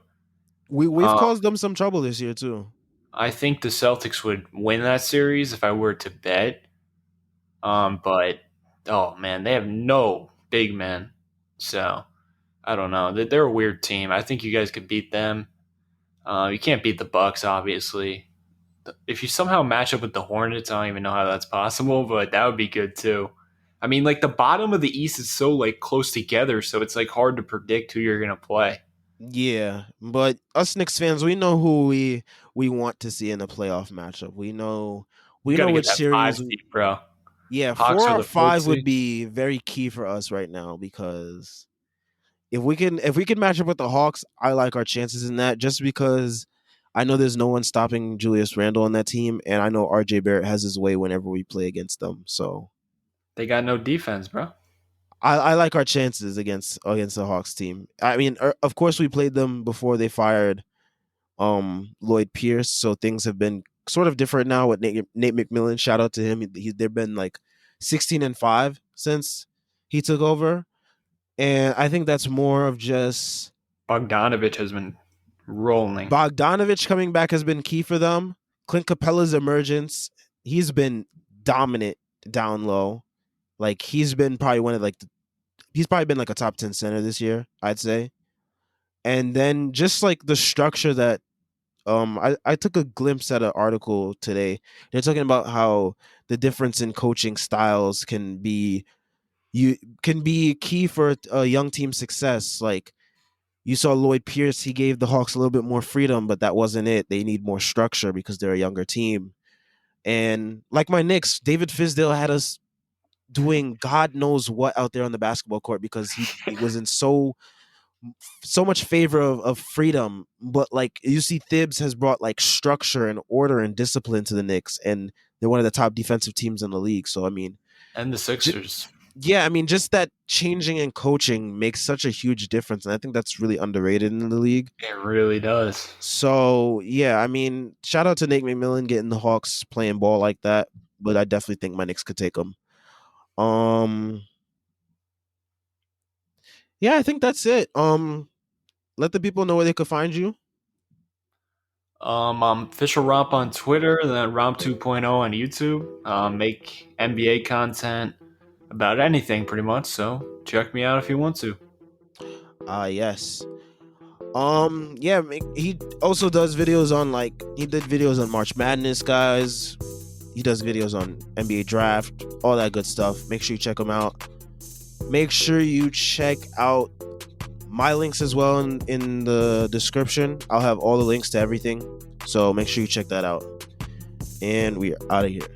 we've Um, caused them some trouble this year too. I think the Celtics would win that series if I were to bet. But oh man, they have no big men, so I don't know. They're a weird team. I think you guys could beat them. You can't beat the Bucks, obviously. If you somehow match up with the Hornets, I don't even know how that's possible, but that would be good too. I mean, like the bottom of the East is so like close together, so it's like hard to predict who you're gonna play. Yeah, but us Knicks fans, we know who we want to see in a playoff matchup. You We got know to get which that five series. seed, bro. Yeah, Hawks four are or the fourth five would seed. be very key for us right now because if we can match up with the Hawks, I like our chances in that just because I know there's no one stopping Julius Randle on that team, and I know RJ Barrett has his way whenever we play against them. So They got no defense, bro. I like our chances against the Hawks team. I mean, of course, we played them before they fired Lloyd Pierce, so things have been sort of different now with Nate McMillan. Shout out to him. They've been like 16-5 since he took over, and I think that's more of just Bogdanovich has been rolling. Bogdanovich coming back has been key for them. Clint Capella's emergence, he's been dominant down low. Like he's been probably one of like he's probably been like a top 10 center this year, I'd say. And then just like the structure that I took a glimpse at an article today. They're talking about how the difference in coaching styles can be key for a young team's success. Like you saw Lloyd Pierce, he gave the Hawks a little bit more freedom, but that wasn't it. They need more structure because they're a younger team. And like my Knicks, David Fizdale had us doing God knows what out there on the basketball court because he was in so much favor of freedom. But like you see, Thibs has brought like structure and order and discipline to the Knicks, and they're one of the top defensive teams in the league. So I mean, And the j- Sixers. yeah, I mean, just that changing in coaching makes such a huge difference, and I think that's really underrated in the league. It really does. So yeah, I mean, shout out to Nate McMillan getting the Hawks playing ball like that, but I definitely think my Knicks could take them. Um, yeah, I think that's it. Let the people know where they could find you. I'm official Romp on Twitter, and then Romp 2.0 on YouTube. Make NBA content about anything pretty much. So check me out if you want to. Yes. Yeah, he also does videos on he did videos on March Madness, guys. He does videos on NBA draft, all that good stuff. Make sure you check him out. Make sure you check out my links as well in the description. I'll have all the links to everything. So make sure you check that out. And we are out of here.